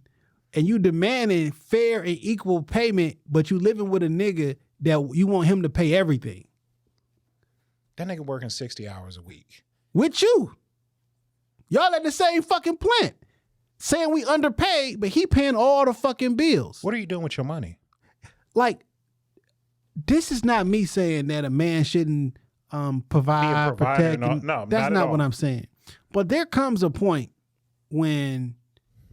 and you demanding fair and equal payment, but you living with a nigga that you want him to pay everything. That nigga working 60 hours a week. With you. Y'all at the same fucking plant. Saying we underpaid, but he paying all the fucking bills. What are you doing with your money? Like, this is not me saying that a man shouldn't provide, protect. No, that's not what I'm saying. But there comes a point when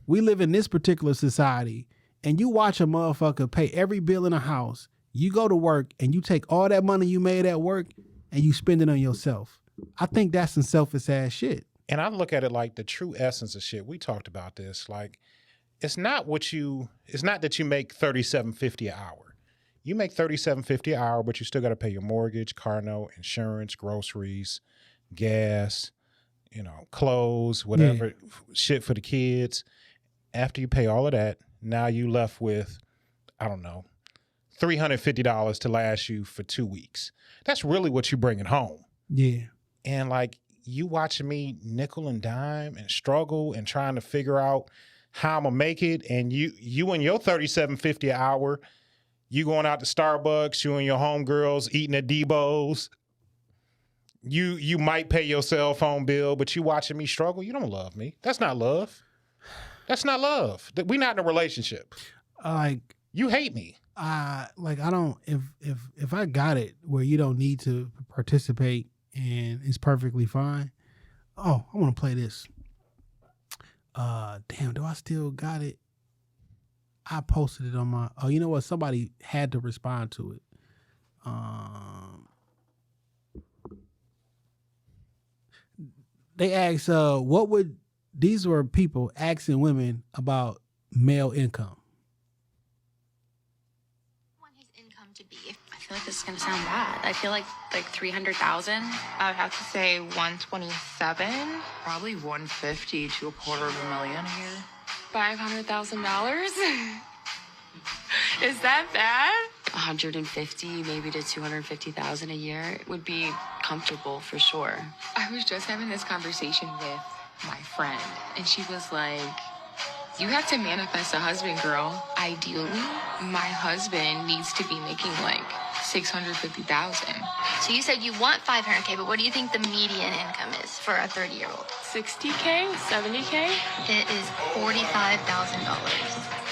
we live in this particular society and you watch a motherfucker pay every bill in a house. You go to work and you take all that money you made at work and you spend it on yourself. I think that's some selfish ass shit. And I look at it like the true essence of shit. We talked about this. Like, it's not that you make $37.50 an hour. You make $37.50 an hour, but you still got to pay your mortgage, car note, insurance, groceries, gas, clothes, whatever, shit for the kids. After you pay all of that, now you left with, I don't know, $350 to last you for 2 weeks. That's really what you bringing home. Yeah. And like, you watching me nickel and dime and struggle and trying to figure out how I'm gonna make it, and you and your $37.50 an hour, you going out to Starbucks, you and your homegirls eating at Debo's. You might pay your cell phone bill, but you watching me struggle. You don't love me. That's not love. That's not love. We're not in a relationship. You hate me. I don't. If I got it where you don't need to participate and it's perfectly fine. Oh, I want to play this. Damn, do I still got it? I posted it on my. Oh, you know what? Somebody had to respond to it. They asked, what would these were people asking women about male income. To be. I feel like this is gonna sound bad. I feel like 300,000. I would have to say 127. Probably 150 to $250,000 a year. $500,000. Is that bad? 150, maybe to 250,000 a year would be comfortable for sure. I was just having this conversation with my friend, and she was like, "You have to manifest a husband, girl. Ideally, my husband needs to be making like 650,000. So you said you want 500K, but what do you think the median income is for a 30-year-old? 60K? 70K? It is $45,000.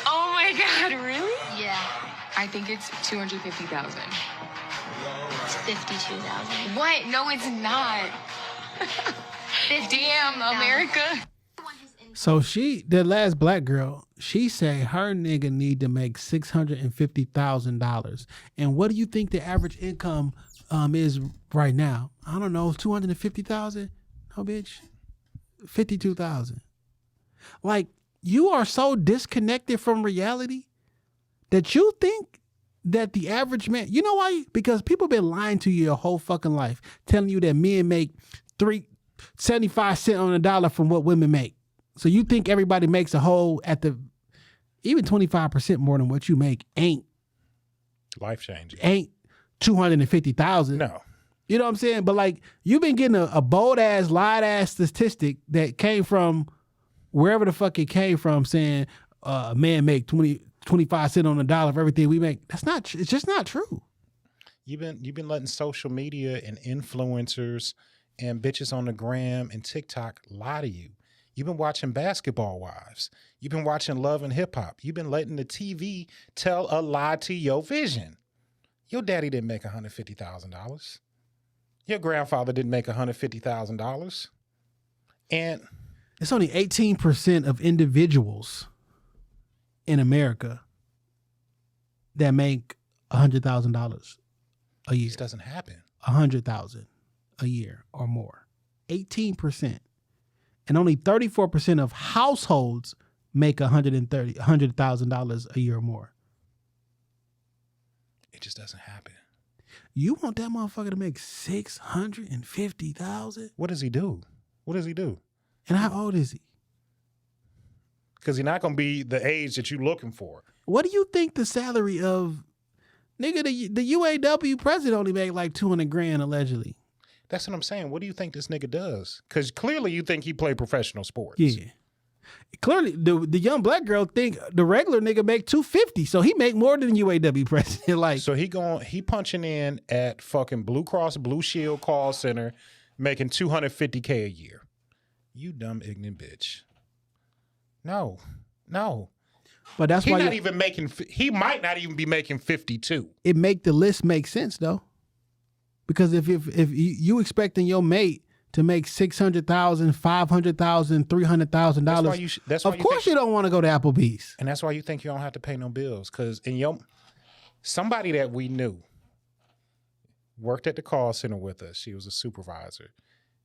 Oh my God, really? Yeah. I think it's 250,000. It's 52,000. What? No, it's not. Damn, America. So the last black girl, she said her nigga need to make $650,000. And what do you think the average income is right now? I don't know, 250,000? No, bitch. 52,000. Like, you are so disconnected from reality that you think that the average man, you know why? Because people been lying to you your whole fucking life, telling you that men make 75 cents on the dollar from what women make. So you think everybody makes a whole even 25% more than what you make ain't life changing. Ain't 250,000. No. You know what I'm saying? But like, you've been getting a bold ass, lied ass statistic that came from wherever the fuck it came from, saying a man make 25 cents on the dollar for everything we make. It's just not true. You've been letting social media and influencers and bitches on the gram and TikTok lie to you. You've been watching Basketball Wives. You've been watching Love and Hip Hop. You've been letting the TV tell a lie to your vision. Your daddy didn't make $150,000. Your grandfather didn't make $150,000. And it's only 18% of individuals in America that make $100,000 a year. This doesn't happen. 100,000 a year or more. 18%. And only 34% of households make $100,000 a year or more. It just doesn't happen. You want that motherfucker to make $650,000? What does he do? And how old is he? Because he's not going to be the age that you're looking for. What do you think the salary of nigga the UAW president only made like $200,000 allegedly? That's what I'm saying. What do you think this nigga does? Because clearly you think he played professional sports. Yeah. Clearly, the young black girl think the regular nigga make $250, so he make more than the UAW president. Like, so he punching in at fucking Blue Cross Blue Shield call center, making $250K a year. You dumb ignorant bitch. No. But that's why he might not even be making 52. It make the list make sense though. Because if you expecting your mate to make $600,000, $500,000, $300,000, of course you don't want to go to Applebee's. And that's why you think you don't have to pay no bills. Because in your Somebody that we knew worked at the call center with us. She was a supervisor.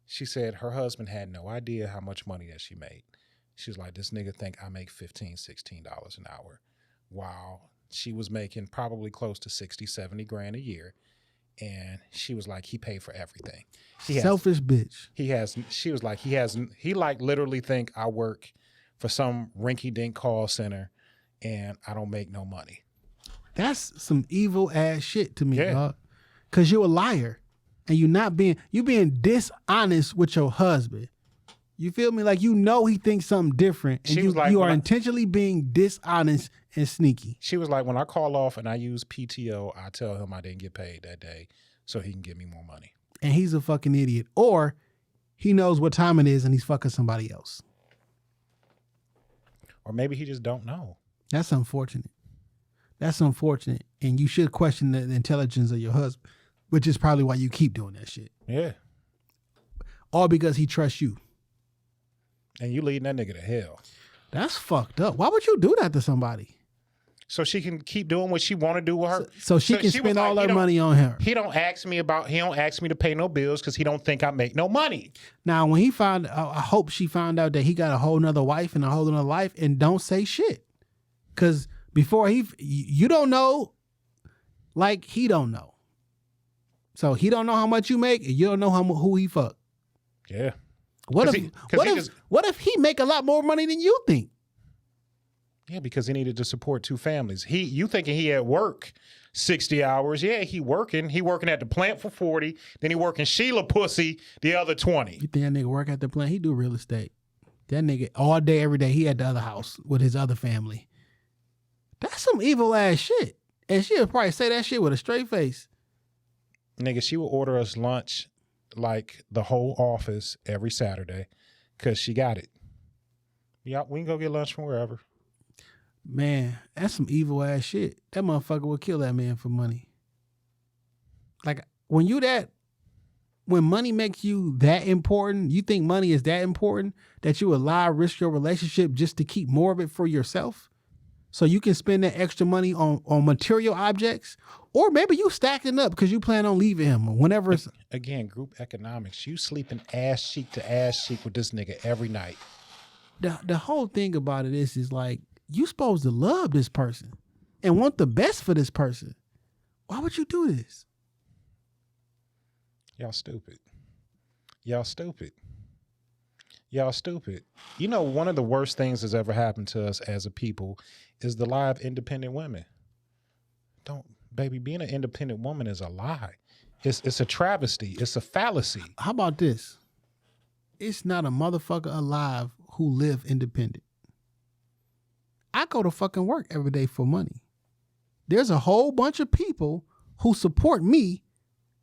She said her husband had no idea how much money that she made. She was like, this nigga think I make $15, $16 an hour. While she was making probably close to 60, 70 grand a year. And she was like, he paid for everything. Selfish bitch. He like literally think I work for some rinky dink call center and I don't make no money. That's some evil ass shit to me, Yeah. dog. Cause you're a liar and you being dishonest with your husband. You feel me? Like, he thinks something different and you are intentionally being dishonest and sneaky. She was like, when I call off and I use PTO, I tell him I didn't get paid that day so he can give me more money. And he's a fucking idiot. Or he knows what time it is and he's fucking somebody else. Or maybe he just don't know. That's unfortunate. And you should question the intelligence of your husband, which is probably why you keep doing that shit. Yeah. All because he trusts you. And you leading that nigga to hell. That's fucked up. Why would you do that to somebody? So she can keep doing what she want to do with her. So she can spend all her money on her. He don't ask me to pay no bills because he don't think I make no money. Now, when I hope she found out that he got a whole nother wife and a whole nother life and don't say shit. Because before you don't know, like he don't know. So he don't know how much you make and you don't know who he fuck. Yeah. What if he make a lot more money than you think? Yeah, because he needed to support two families. You thinking he at work 60 hours. Yeah, he working. He working at the plant for 40. Then he working Sheila pussy the other 20. You think that nigga work at the plant? He do real estate. That nigga all day, every day, he at the other house with his other family. That's some evil ass shit. And she'll probably say that shit with a straight face. Nigga, she will order us lunch like the whole office every Saturday because she got it. Yeah, we can go get lunch from wherever. Man, that's some evil ass shit. That motherfucker would kill that man for money. Like, when money makes you that important, you think money is that important that you would risk your relationship just to keep more of it for yourself? So you can spend that extra money on material objects? Or maybe you stacking up because you plan on leaving him whenever it's... Again, group economics. You sleeping ass cheek to ass cheek with this nigga every night. The whole thing about it is like, you supposed to love this person and want the best for this person. Why would you do this? Y'all stupid. Y'all stupid. Y'all stupid. You know, one of the worst things that's ever happened to us as a people is the lie of independent women. Baby, being an independent woman is a lie. It's a travesty. It's a fallacy. How about this? It's not a motherfucker alive who live independent. I go to fucking work every day for money. There's a whole bunch of people who support me.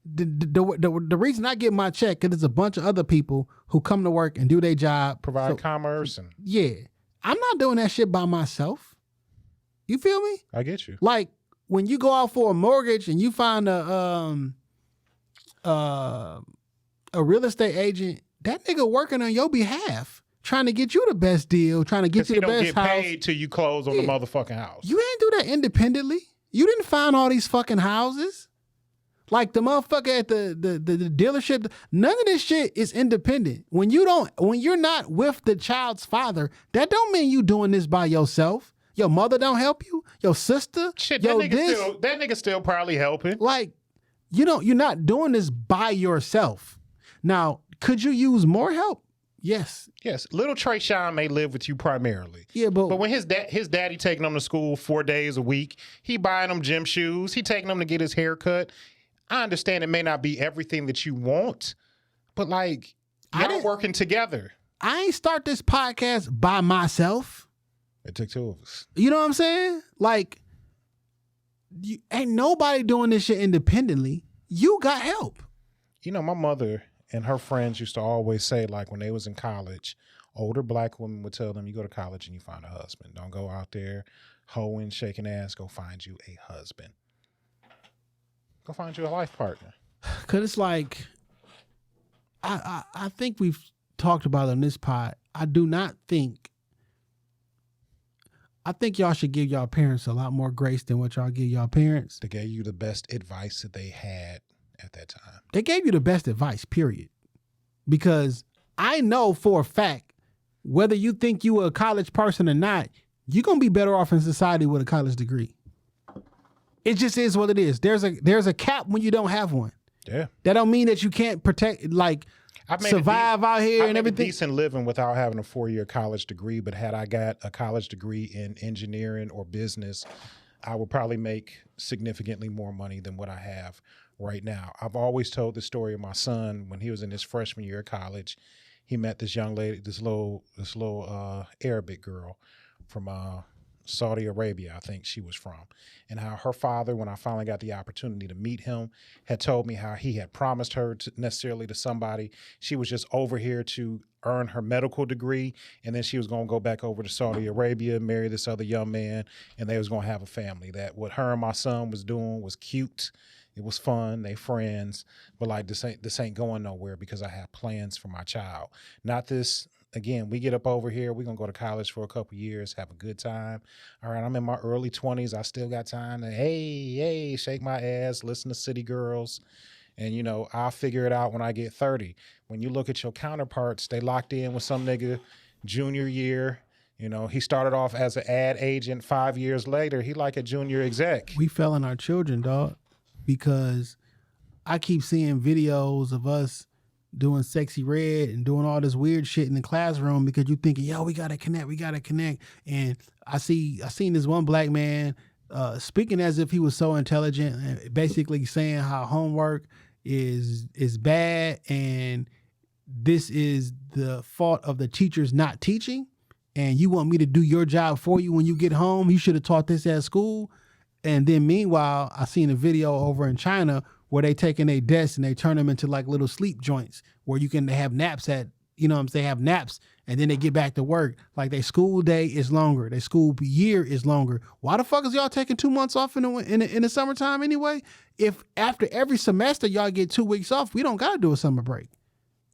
The reason I get my check is there's a bunch of other people who come to work and do their job. Provide commerce. And yeah. I'm not doing that shit by myself. You feel me? I get you. Like when you go out for a mortgage and you find a real estate agent, that nigga working on your behalf, trying to get you the best deal, trying to get you the best house. Because he don't get paid till you close on the motherfucking house. You ain't do that independently. You didn't find all these fucking houses. Like the motherfucker at the dealership. None of this shit is independent. When you're not with the child's father, that don't mean you doing this by yourself. Your mother don't help you. Your sister. Shit, that nigga still probably helping. Like, you're not doing this by yourself. Now, could you use more help? Yes. Yes. Little Trey Sean may live with you primarily. Yeah, but when his daddy taking him to school 4 days a week, he buying him gym shoes, he taking him to get his hair cut. I understand it may not be everything that you want, but like, y'all working together. I ain't start this podcast by myself. It took two of us. You know what I'm saying? Like, ain't nobody doing this shit independently. You got help. You know, my mother and her friends used to always say, like, when they was in college, older black women would tell them, you go to college and you find a husband. Don't go out there hoeing, shaking ass. Go find you a husband. Go find you a life partner. Because it's like, I think we've talked about it on this pod. I do not think I think y'all should give y'all parents a lot more grace than what y'all give y'all parents. They gave you the best advice that they had at that time. They gave you the best advice, period. Because I know for a fact, whether you think you a college person or not, you're going to be better off in society with a college degree. It just is what it is. There's a cap when you don't have one. Yeah. That don't mean that you can't protect, like, survive out here and everything. I've made a decent living without having a 4-year college degree, but had I got a college degree in engineering or business, I would probably make significantly more money than what I have right now. I've always told the story of my son when he was in his freshman year of college. He met this young lady, this little Arabic girl from Saudi Arabia, I think she was from, and how her father, when I finally got the opportunity to meet him, had told me how he had promised her necessarily to somebody. She was just over here to earn her medical degree, and then she was going to go back over to Saudi Arabia, marry this other young man, and they was going to have a family. That what her and my son was doing was cute. It was fun. They friends, but like this ain't going nowhere because I have plans for my child. Not this. Again, we get up over here, we're going to go to college for a couple years, have a good time. All right, I'm in my early 20s. I still got time to, hey, shake my ass, listen to City Girls. And, you know, I'll figure it out when I get 30. When you look at your counterparts, they locked in with some nigga junior year. You know, he started off as an ad agent. 5 years later, he like a junior exec. We failing our children, dog, because I keep seeing videos of us doing Sexy Red and doing all this weird shit in the classroom because you thinking, yo, we gotta connect. And I seen this one black man speaking as if he was so intelligent and basically saying how homework is bad and this is the fault of the teachers not teaching, and you want me to do your job for you when you get home. You should have taught this at school. And then meanwhile, I seen a video over in China where they taking their desks and they turn them into like little sleep joints where you can have naps at, you know what I'm saying, have naps and then they get back to work. Like their school day is longer. Their school year is longer. Why the fuck is y'all taking 2 months off in the summertime anyway? If after every semester y'all get 2 weeks off, we don't got to do a summer break.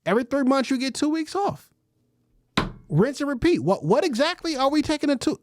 Every 3 months you get 2 weeks off. Rinse and repeat. What exactly are we taking it to?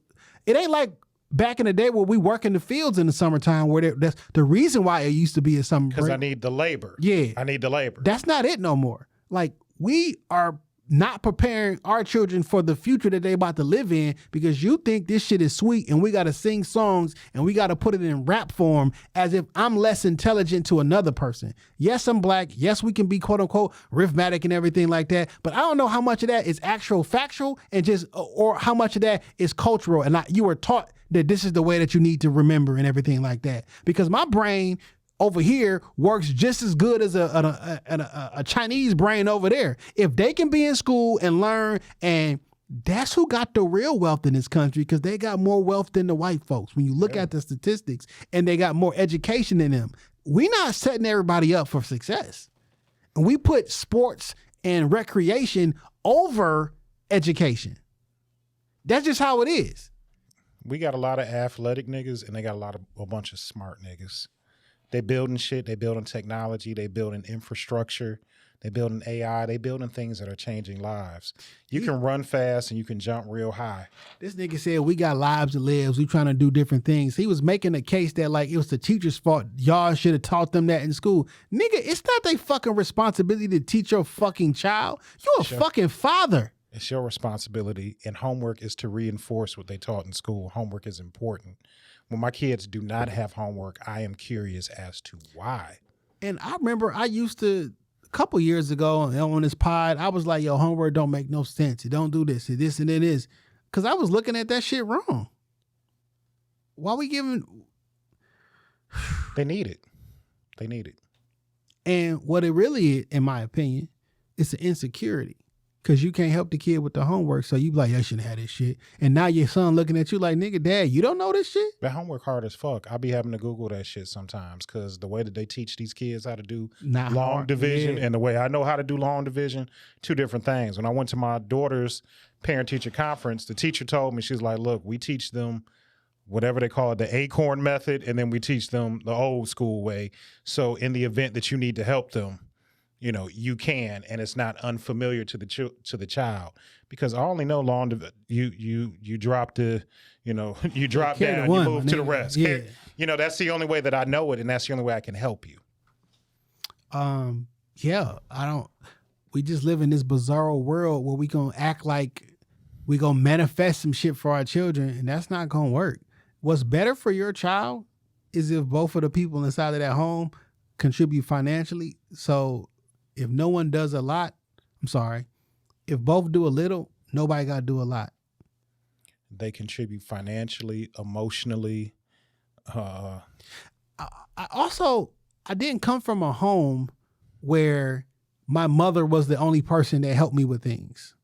It ain't like back in the day where we work in the fields in the summertime where that's the reason why it used to be a summer break. Because I need the labor. Yeah. I need the labor. That's not it no more. Like, we are not preparing our children for the future that they about to live in because you think this shit is sweet and we got to sing songs and we got to put it in rap form as if I'm less intelligent to another person. Yes, I'm black. Yes, we can be quote unquote rhythmic and everything like that. But I don't know how much of that is actual factual and just, or how much of that is cultural. And you were taught that this is the way that you need to remember and everything like that. Because my brain over here works just as good as a Chinese brain over there. If they can be in school and learn, and that's who got the real wealth in this country because they got more wealth than the white folks. When you look at the statistics and they got more education than them, we not setting everybody up for success. And we put sports and recreation over education. That's just how it is. We got a lot of athletic niggas and they got a bunch of smart niggas. They building shit, they building technology, they building infrastructure, they building AI, they building things that are changing lives. You can run fast and you can jump real high. This nigga said we got lives to live. We trying to do different things. He was making a case that like it was the teacher's fault. Y'all should have taught them that in school. Nigga, it's not their fucking responsibility to teach your fucking child. You a fucking father. It's your responsibility, and homework is to reinforce what they taught in school. Homework is important. When my kids do not have homework, I am curious as to why. And I remember I used to, a couple years ago on this pod, I was like, yo, homework don't make no sense. It don't do this, and this, and it is. Because I was looking at that shit wrong. Why we giving... They need it. They need it. And what it really is, in my opinion, it's an insecurity. Because you can't help the kid with the homework, so you be like, I shouldn't have this shit. And now your son looking at you like, nigga, dad, you don't know this shit? That homework hard as fuck. I be having to Google that shit sometimes because the way that they teach these kids how to do long division and the way I know how to do long division, two different things. When I went to my daughter's parent-teacher conference, the teacher told me, she's like, look, we teach them whatever they call it, the acorn method, and then we teach them the old school way. So in the event that you need to help them, you can, and it's not unfamiliar to the child. Because I only know you drop the, you drop Carry the down, one, you move my to the nigga. rest. Yeah. That's the only way that I know it, and that's the only way I can help you. We just live in this bizarro world where we gonna act like we gonna manifest some shit for our children, and that's not gonna work. What's better for your child is if both of the people inside of that home contribute financially. So if no one does a lot, if both do a little, nobody got to do a lot. They contribute financially, emotionally. I didn't come from a home where my mother was the only person that helped me with things.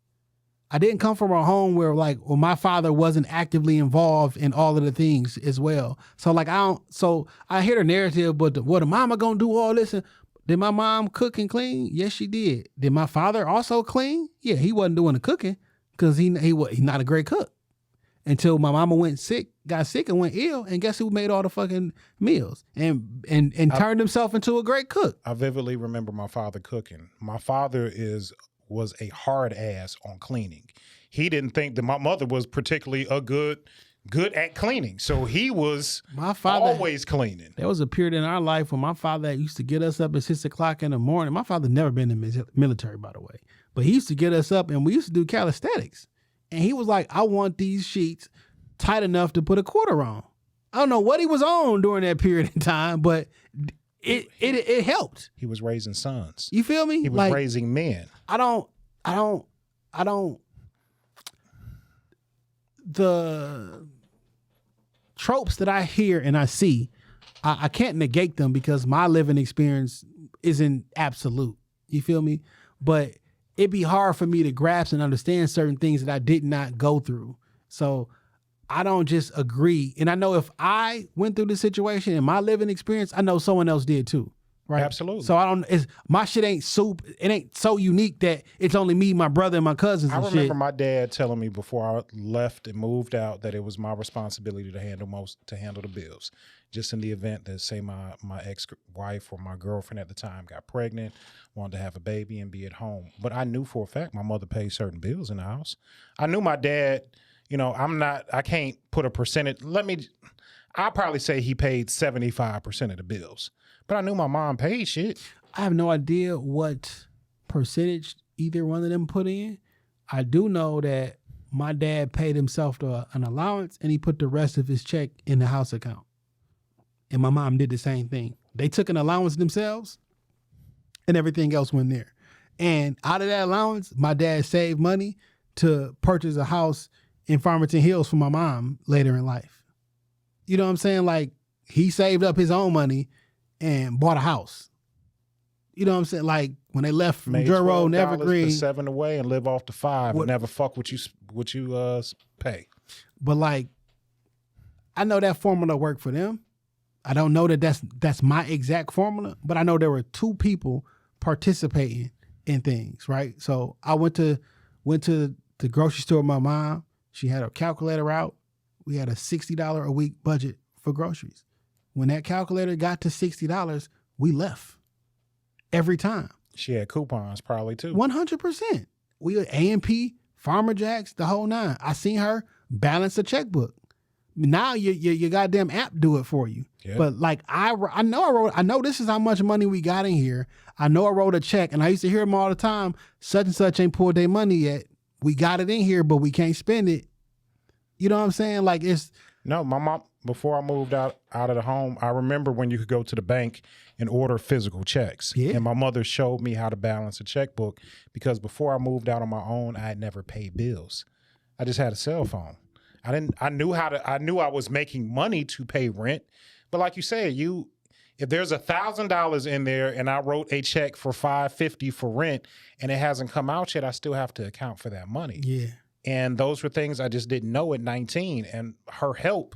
I didn't come from a home where my father wasn't actively involved in all of the things as well. So I hear the narrative, but what the mama gonna do all this? Did my mom cook and clean? Yes, she did. Did my father also clean? Yeah, he wasn't doing the cooking because he's not a great cook. Until my mama got sick and went ill, and guess who made all the fucking meals and turned himself into a great cook? I vividly remember my father cooking. My father was a hard ass on cleaning. He didn't think that my mother was particularly good at cleaning, so he was always cleaning. There was a period in our life when my father used to get us up at 6 o'clock in the morning. My father never been in the military, by the way, but he used to get us up, and we used to do calisthenics. And he was like, I want these sheets tight enough to put a quarter on. I don't know what he was on during that period of time, but it helped. He was raising sons. You feel me? He was raising men. The tropes that I hear and I see, I can't negate them because my living experience isn't absolute. You feel me? But it'd be hard for me to grasp and understand certain things that I did not go through. So I don't just agree. And I know if I went through this situation in my living experience, I know someone else did too. Right. Absolutely. So my shit ain't it ain't so unique that it's only me, my brother, and my cousins. I remember my dad telling me before I left and moved out that it was my responsibility to handle the bills. Just in the event that, say, my ex-wife or my girlfriend at the time got pregnant, wanted to have a baby and be at home. But I knew for a fact my mother paid certain bills in the house. I knew my dad, I can't put a percentage. I'll probably say he paid 75% of the bills. But I knew my mom paid shit. I have no idea what percentage either one of them put in. I do know that my dad paid himself an allowance, and he put the rest of his check in the house account. And my mom did the same thing. They took an allowance themselves, and everything else went there. And out of that allowance, my dad saved money to purchase a house in Farmington Hills for my mom later in life. You know what I'm saying? Like, he saved up his own money and bought a house. You know what I'm saying? Like, when they left from Joe Road and Evergreen, put 7 away and live off the 5 and never fuck what you pay. But like, I know that formula worked for them. I don't know that that's my exact formula, but I know there were 2 people participating in things, right? So I went to the grocery store with my mom. She had her calculator out. We had a $60 a week budget for groceries. When that calculator got to $60, we left every time. She had coupons probably too. 100%. We had A&P, Farmer Jacks, the whole 9. I seen her balance a checkbook. Now your goddamn app do it for you. Yeah. But like I know this is how much money we got in here. I know I wrote a check, and I used to hear them all the time. Such and such ain't pulled their money yet. We got it in here, but we can't spend it. You know what I'm saying? Like, it's no. My mom, before I moved out of the home, I remember when you could go to the bank and order physical checks. Yeah. And my mother showed me how to balance a checkbook because before I moved out on my own, I had never paid bills. I just had a cell phone. I knew I was making money to pay rent, but like you said, if there's $1,000 in there and I wrote a check for $550 for rent and it hasn't come out yet, I still have to account for that money. Yeah. And those were things I just didn't know at 19, and her help,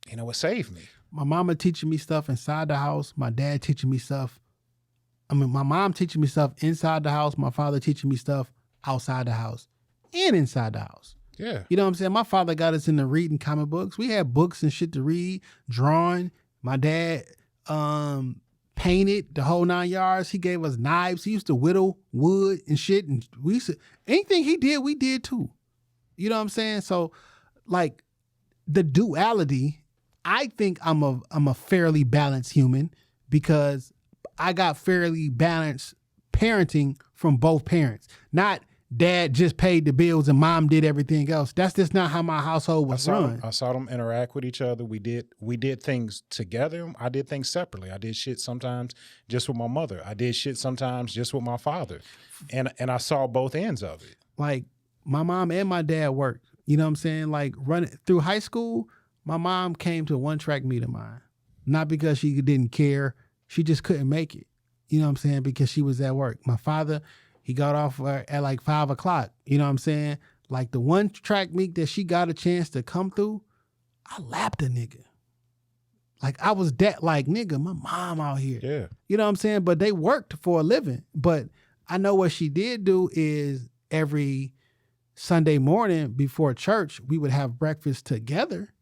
it saved me. My mama teaching me stuff inside the house. My dad teaching me stuff. My mom teaching me stuff inside the house. My father teaching me stuff outside the house and inside the house. Yeah. You know what I'm saying? My father got us into reading comic books. We had books and shit to read, drawing. My dad painted the whole 9 yards. He gave us knives. He used to whittle wood and shit. And we used to, anything he did, we did too. You know what I'm saying? So like the duality, I think I'm a fairly balanced human because I got fairly balanced parenting from both parents. Not dad just paid the bills and mom did everything else. That's just not how my household was run. I saw them interact with each other. We did things together. I did things separately. I did shit sometimes just with my mother. I did shit sometimes just with my father. And I saw both ends of it. Like my mom and my dad worked. You know what I'm saying? Like running through high school, my mom came to a one-track meet of mine. Not because she didn't care. She just couldn't make it. You know what I'm saying? Because she was at work. My father, he got off at like 5 o'clock. You know what I'm saying? Like the one track meet that she got a chance to come through, I lapped a nigga. Like I was that like, nigga, my mom out here. Yeah. You know what I'm saying? But they worked for a living. But I know what she did do is every Sunday morning before church, we would have breakfast together.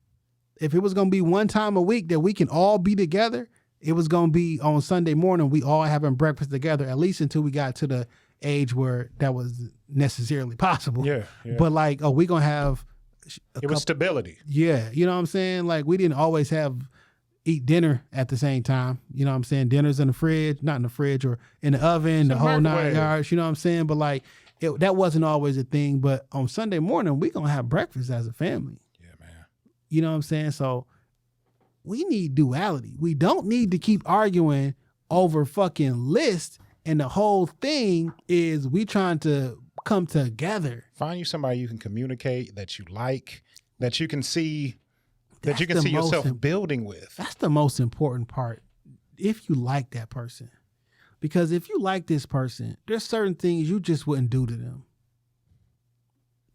If it was going to be one time a week that we can all be together, it was going to be on Sunday morning, we all having breakfast together, at least until we got to the age where that was necessarily possible. Yeah. But like, oh, we going to have was stability. Yeah. You know what I'm saying? Like we didn't always eat dinner at the same time. You know what I'm saying? Dinner's in the fridge, not in the fridge or in the oven, the whole 9 yards. You know what I'm saying? But like, that wasn't always a thing. But on Sunday morning, we going to have breakfast as a family. Yeah, man. You know what I'm saying? So we need duality. We don't need to keep arguing over fucking lists. And the whole thing is we trying to come together. Find you somebody you can communicate, that you like, that you can see, that you can see yourself building with. That's the most important part. If you like that person. Because if you like this person, there's certain things you just wouldn't do to them.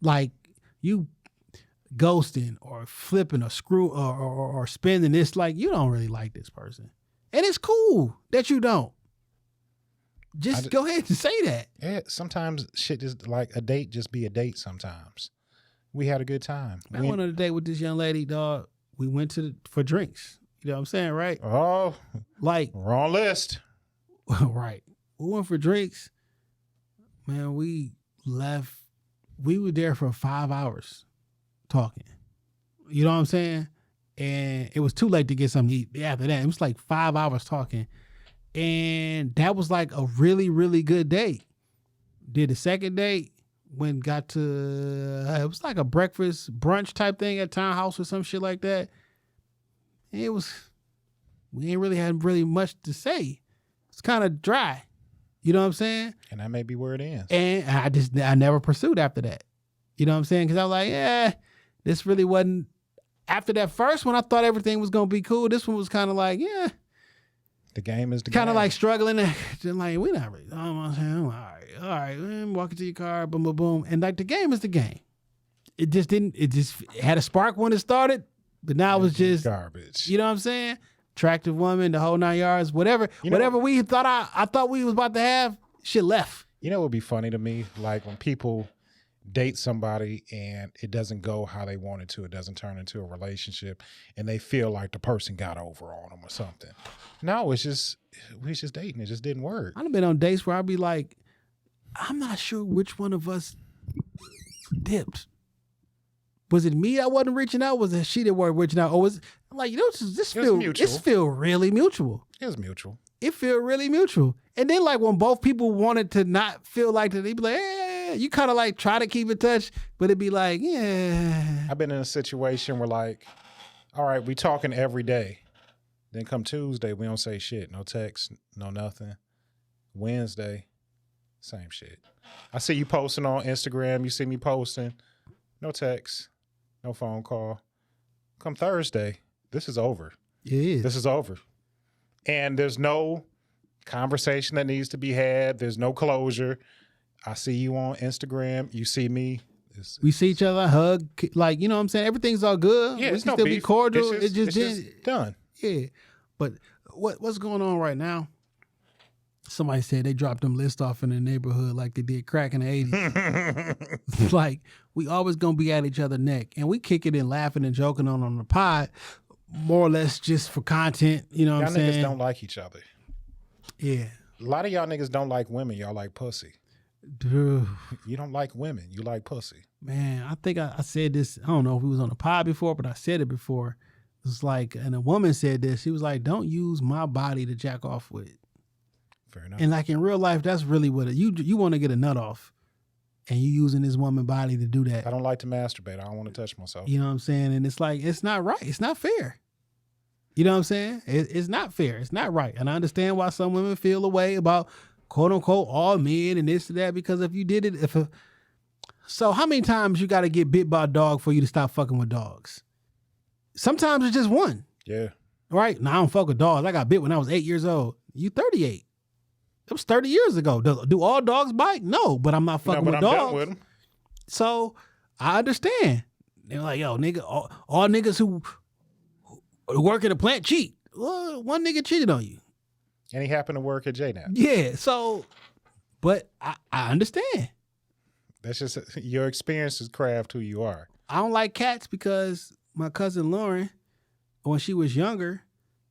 Like you ghosting or flipping or or spending this, like you don't really like this person. And it's cool that you don't. Just go ahead and say that. Yeah, sometimes shit is like a date just be a date sometimes. We had a good time. I went on a date with this young lady, dog. We went for drinks. You know what I'm saying, right? Oh, like wrong list. Right. We went for drinks. Man, we left. We were there for 5 hours talking. You know what I'm saying? And it was too late to get something to eat after that. It was like 5 hours talking. And that was like a really, really good date. Did the second date, got to, it was like a breakfast brunch type thing at Townhouse or some shit like that. And we ain't really had really much to say. It's kind of dry. You know what I'm saying? And that may be where it ends. And I never pursued after that. You know what I'm saying? Because I was like, yeah, this really wasn't. After that first one, I thought everything was going to be cool. This one was kind of like, yeah. The game is the game. Kind of like struggling. Just like, we're not really. All right. Walk into your car, boom, boom, boom. And like the game is the game. It just had a spark when it started, but now it was just garbage. You know what I'm saying? Attractive woman, the whole 9 yards, whatever we thought I thought we was about to have, shit left. You know what would be funny to me? Like when people date somebody and it doesn't go how they wanted to, it doesn't turn into a relationship, and they feel like the person got over on them or something. No, we just dating. It just didn't work. I've been on dates where I'd be like, I'm not sure which one of us dipped. Was it me that wasn't reaching out? Was it she that wasn't reaching out? Or was I'm like, this feel really mutual. It was mutual. It feel really mutual. And then like when both people wanted to not feel like that, they'd be like, yeah, you kind of like try to keep in touch, but it'd be like, yeah. I've been in a situation where like, all right, we talking every day. Then come Tuesday, we don't say shit. No text, no nothing. Wednesday, same shit. I see you posting on Instagram. You see me posting. No text, no phone call. Come Thursday, this is over. It is. This is over. And there's no conversation that needs to be had. There's no closure. I see you on Instagram. You see me. We see each other, hug, like, you know what I'm saying? Everything's all good. Yeah, we can still be cordial. It's just done. Yeah. But what's going on right now? Somebody said they dropped them lists off in the neighborhood like they did crack in the 80s. Like, we always going to be at each other's neck. And we kick it and laughing and joking on the pod, more or less just for content. You know what I'm saying? Y'all niggas don't like each other. Yeah. A lot of y'all niggas don't like women. Y'all like pussy. Dude, You don't like women. You like pussy. man, I think I said this. I don't know if it was on the pod before, but I said it before. It's like, and a woman said this. She was like, "Don't use my body to jack off with." Fair enough. And like in real life, that's really what you want to get a nut off, and you using this woman body to do that. I don't like to masturbate. I don't want to touch myself. You know what I'm saying? And it's like, it's not right. It's not fair. You know what I'm saying? It's not fair. It's not right. And I understand why some women feel a way about quote unquote all men and this and that, because if you did it, so how many times you got to get bit by a dog for you to stop fucking with dogs? Sometimes it's just one. Yeah. Right? Now I don't fuck with dogs. I got bit when I was 8 years old. You 38. It was 30 years ago. Do all dogs bite? No, but I'm not fucking with I'm dogs. done with them. So I understand. They're like, yo, nigga, all niggas who work at a plant cheat. Well, one nigga cheated on you. And he happened to work at JNAP. Yeah. So, but I understand. That's just your experience is craft who you are. I don't like cats because my cousin Lauren, when she was younger,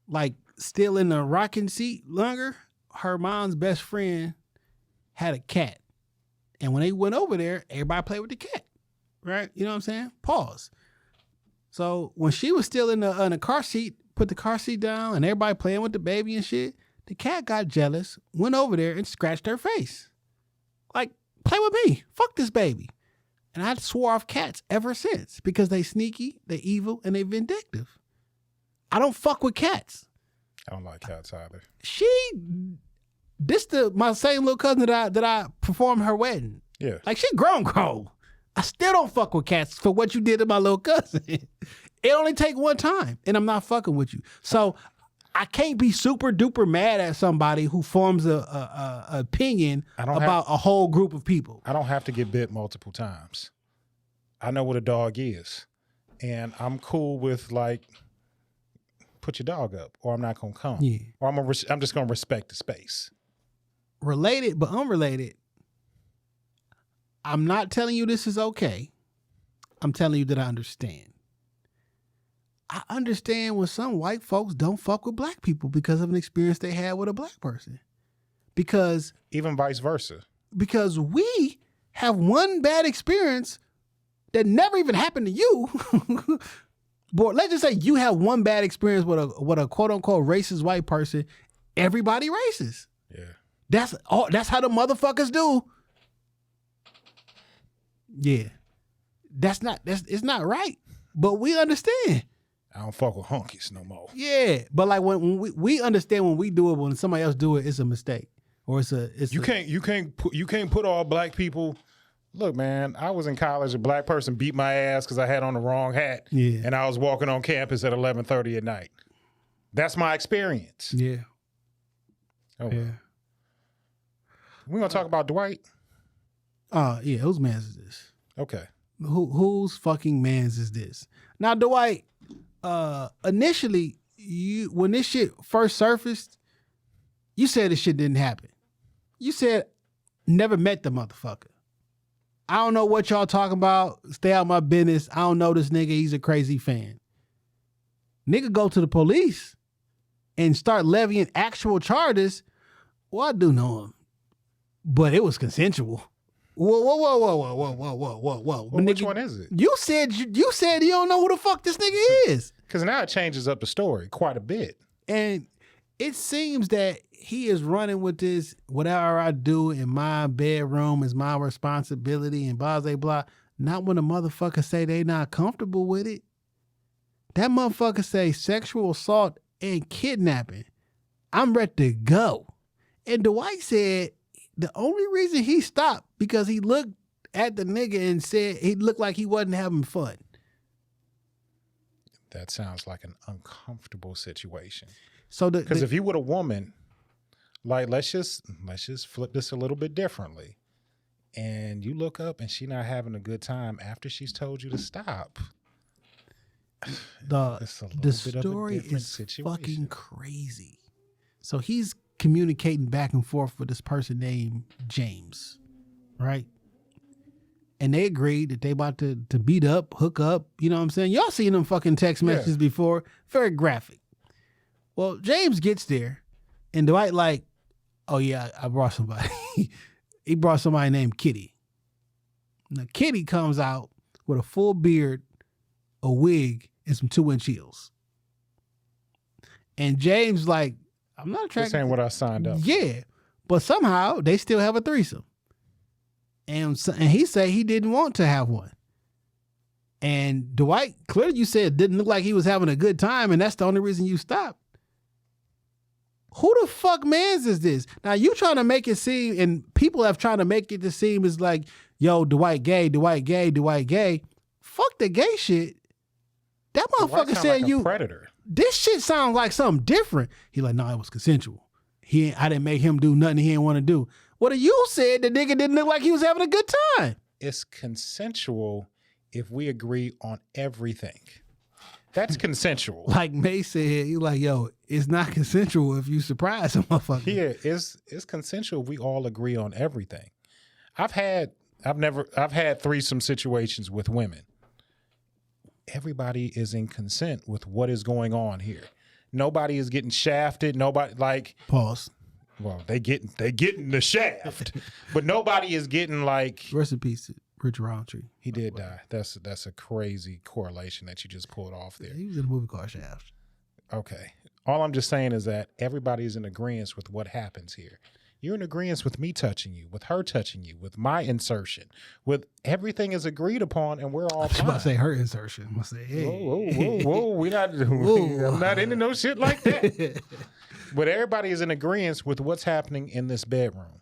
like still in the rocking seat longer, her mom's best friend had a cat. And when they went over there, everybody played with the cat. Right? You know what I'm saying? Pause. So when she was still in the car seat, put the car seat down and everybody playing with the baby and shit, the cat got jealous, went over there and scratched her face. Like, play with me. Fuck this baby. And I swore off cats ever since because they sneaky, they evil, and they vindictive. I don't fuck with cats. I don't like cats either. My same little cousin that I performed her wedding. Yeah. Like, she grown. I still don't fuck with cats for what you did to my little cousin. It only take one time, and I'm not fucking with you. So I can't be super duper mad at somebody who forms a opinion about a whole group of people. I don't have to get bit multiple times. I know what a dog is, and I'm cool with like, put your dog up, or I'm not gonna come. Yeah. Or I'm just gonna respect the space. Related but unrelated. I'm not telling you this is okay. I'm telling you that I understand. I understand when some white folks don't fuck with black people because of an experience they had with a black person. Because even vice versa. Because we have one bad experience that never even happened to you. But let's just say you have one bad experience with a quote unquote racist white person. Everybody racist. Yeah. That's how the motherfuckers do. Yeah. It's not right. But we understand. I don't fuck with honkies no more. Yeah. But like when we understand when we do it, when somebody else do it, it's a mistake. Or you can't put all black people. Look, man, I was in college, a black person beat my ass because I had on the wrong hat. Yeah. And I was walking on campus at 11:30 at night. That's my experience. Yeah. Oh, yeah. We're going to talk about Dwight? Yeah. Whose man's is this? Okay. Whose fucking man's is this? Now, Dwight, initially, when this shit first surfaced, you said this shit didn't happen. You said, never met the motherfucker. I don't know what y'all talking about. Stay out my business. I don't know this nigga. He's a crazy fan. Nigga go to the police and start levying actual charges. Well, I do know him, but it was consensual. Whoa. Well, which one is it? You said you don't know who the fuck this nigga is. Because now it changes up the story quite a bit. And it seems that he is running with this, whatever I do in my bedroom is my responsibility and blah, blah, blah. Not when a motherfucker say they not comfortable with it. That motherfucker say sexual assault and kidnapping. I'm ready to go. And Dwight said the only reason he stopped because he looked at the nigga and said he looked like he wasn't having fun. That sounds like an uncomfortable situation. So because if you were a woman, like let's just flip this a little bit differently, and you look up and she not having a good time after she's told you to stop. The story is fucking crazy. So he's communicating back and forth with this person named James, right? And they agreed that they about to beat up, hook up. You know what I'm saying? Y'all seen them fucking text messages before. Very graphic. Well, James gets there, and Dwight like, Oh yeah, I brought somebody. He brought somebody named Kitty. Now Kitty comes out with a full beard, a wig, and some 2-inch heels. And James like, I'm not attracted. This ain't what I signed up. Yeah, but somehow they still have a threesome. And he said he didn't want to have one. And Dwight, clearly you said didn't look like he was having a good time, and that's the only reason you stopped. Who the fuck mans is this? Now you trying to make it seem, and people have tried to make it to seem as like, yo, Dwight gay, Dwight gay, Dwight gay. Fuck the gay shit. That motherfucker said like a predator. This shit sounds like something different. He like, no, it was consensual. I didn't make him do nothing he didn't want to do. What you said, the nigga didn't look like he was having a good time. It's consensual if we agree on everything. That's consensual. Like May said, he like, yo, it's not consensual if you surprise a motherfucker. Yeah, it's consensual if we all agree on everything. I've had threesome situations with women. Everybody is in consent with what is going on here. Nobody is getting shafted. Nobody like pause. Well, they getting the shaft, but nobody is getting like. Rest in peace, Rich Roundtree. He did die. That's a crazy correlation that you just pulled off there. He was in a movie called Shaft. Okay. All I'm just saying is that everybody's in agreement with what happens here. You're in agreement with me touching you, with her touching you, with my insertion, with everything is agreed upon, and we're all fine. I'm about to say her insertion. I'm going to say, hey. Whoa. I'm not into no shit like that. But everybody is in agreement with what's happening in this bedroom,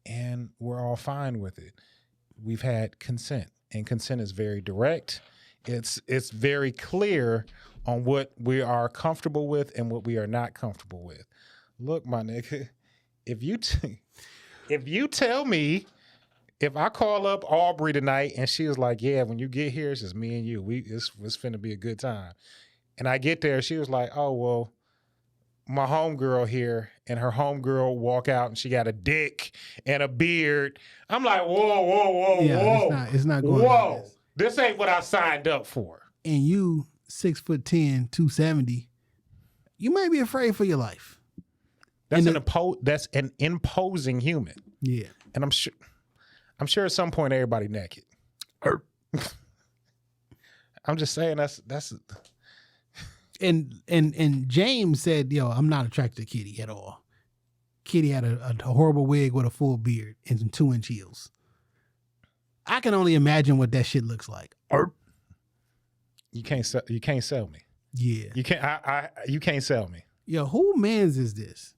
and we're all fine with it. We've had consent, and consent is very direct. It's very clear on what we are comfortable with and what we are not comfortable with. Look, my nigga, if you tell me, if I call up Aubrey tonight and she was like, yeah, when you get here, it's just me and you. It's finna be a good time. And I get there, she was like, oh, well, my homegirl here, and her homegirl walk out and she got a dick and a beard. I'm like, whoa. It's not going whoa. like This ain't what I signed up for. And you 6'10", 270, you might be afraid for your life. That's an imposing human. Yeah. And I'm sure at some point everybody naked. I'm just saying that's And James said, yo, I'm not attracted to Kitty at all. Kitty had a horrible wig with a full beard and some 2-inch heels. I can only imagine what that shit looks like. You can't sell me. Yeah. You can't sell me. Yo, who mans is this?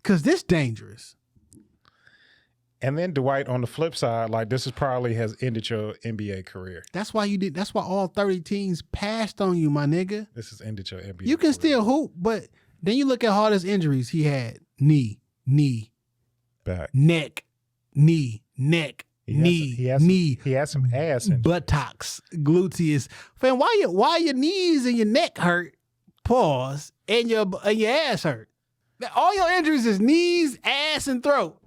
Cause this dangerous. And then Dwight on the flip side, like this is probably has ended your NBA career. That's why all 30 teams passed on you, my nigga. This has ended your NBA You can career. still hoop, but then you look at all his injuries he had. Knee, back, neck, knee, neck, knee. He has some ass injuries. Buttocks, gluteus. Fam, why your knees and your neck hurt? Pause. And your ass hurt. All your injuries is knees, ass, and throat.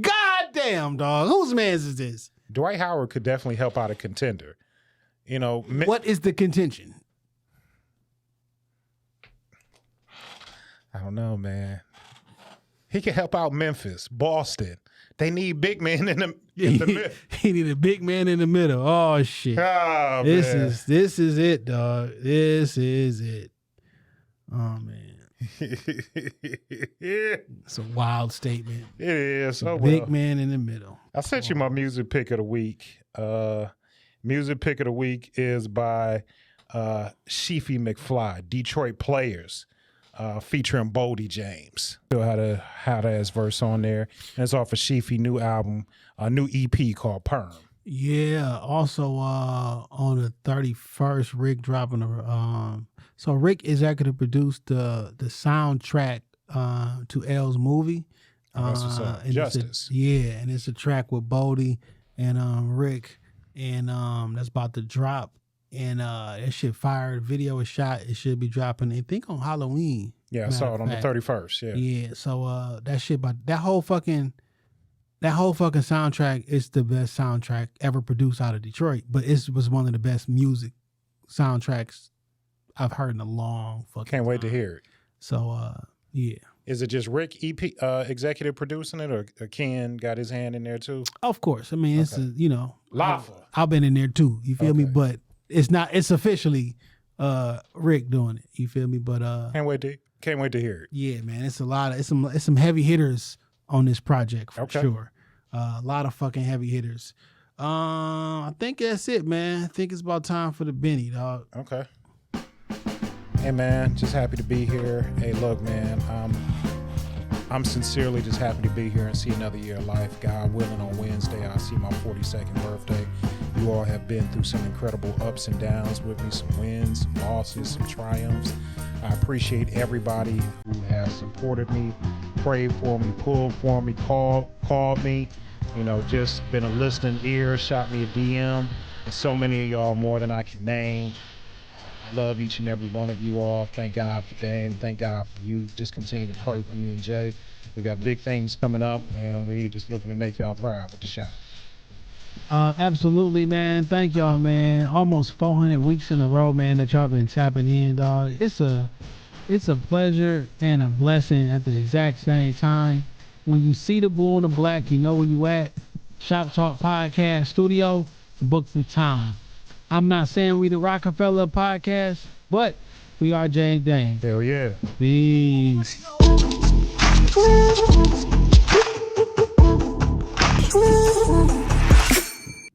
God damn, dog. Whose man's is this? Dwight Howard could definitely help out a contender. You know, what is the contention? I don't know, man. He can help out Memphis, Boston. They need big men in the middle. He need a big man in the middle. Oh shit. Oh, this is it, dog. This is it. Oh man. It's a wild statement. It is. Oh, big man in the middle. I sent you my music pick of the week. Music pick of the week is by Sheefy McFly, Detroit Players, featuring Boldy James. Still had a ass verse on there. And it's off a Sheefy new album, a new EP called Perm. Yeah. Also, on the 31st, Rick dropping a. So Rick executive produced the soundtrack to L's movie. That's what's up. Justice. And it's a track with Boldy and Rick, and that's about to drop. And that shit fired. Video is shot. It should be dropping, I think, on Halloween. Yeah, I saw it on the 31st. Yeah. Yeah. So that shit, but that whole fucking soundtrack is the best soundtrack ever produced out of Detroit. But it was one of the best music soundtracks I've heard in a long fucking Can't wait time. to hear it. So yeah. Is it just Rick executive producing it, or Ken got his hand in there too? Of course. I mean, it's Lava. I've been in there too. You feel me? But it's officially Rick doing it. You feel me? But can't wait to hear it. Yeah, man. It's some heavy hitters on this project for sure. A lot of fucking heavy hitters. I think that's it, man. I think it's about time for the Benny, dog. Okay. Hey, man, just happy to be here. Hey, look, man, I'm sincerely just happy to be here and see another year of life. God willing, on Wednesday, I'll see my 42nd birthday. You all have been through some incredible ups and downs with me, some wins, some losses, some triumphs. I appreciate everybody who has supported me, prayed for me, pulled for me, called me, just been a listening ear, shot me a DM. There's so many of y'all, more than I can name. Love each and every one of you all. Thank God for Dan. Thank God for you. Just continue to pray for me and Jay. We got big things coming up, and we just looking to make y'all proud with the shot. Absolutely, man. Thank y'all, man. Almost 400 weeks in a row, man, that y'all been tapping in, dog. It's a pleasure and a blessing at the exact same time. When you see the blue and the black, you know where you at. Shoptalk Podcast Studio, book the time. I'm not saying we the Rockefeller podcast, but we are Jay and Dane. Hell yeah. Peace.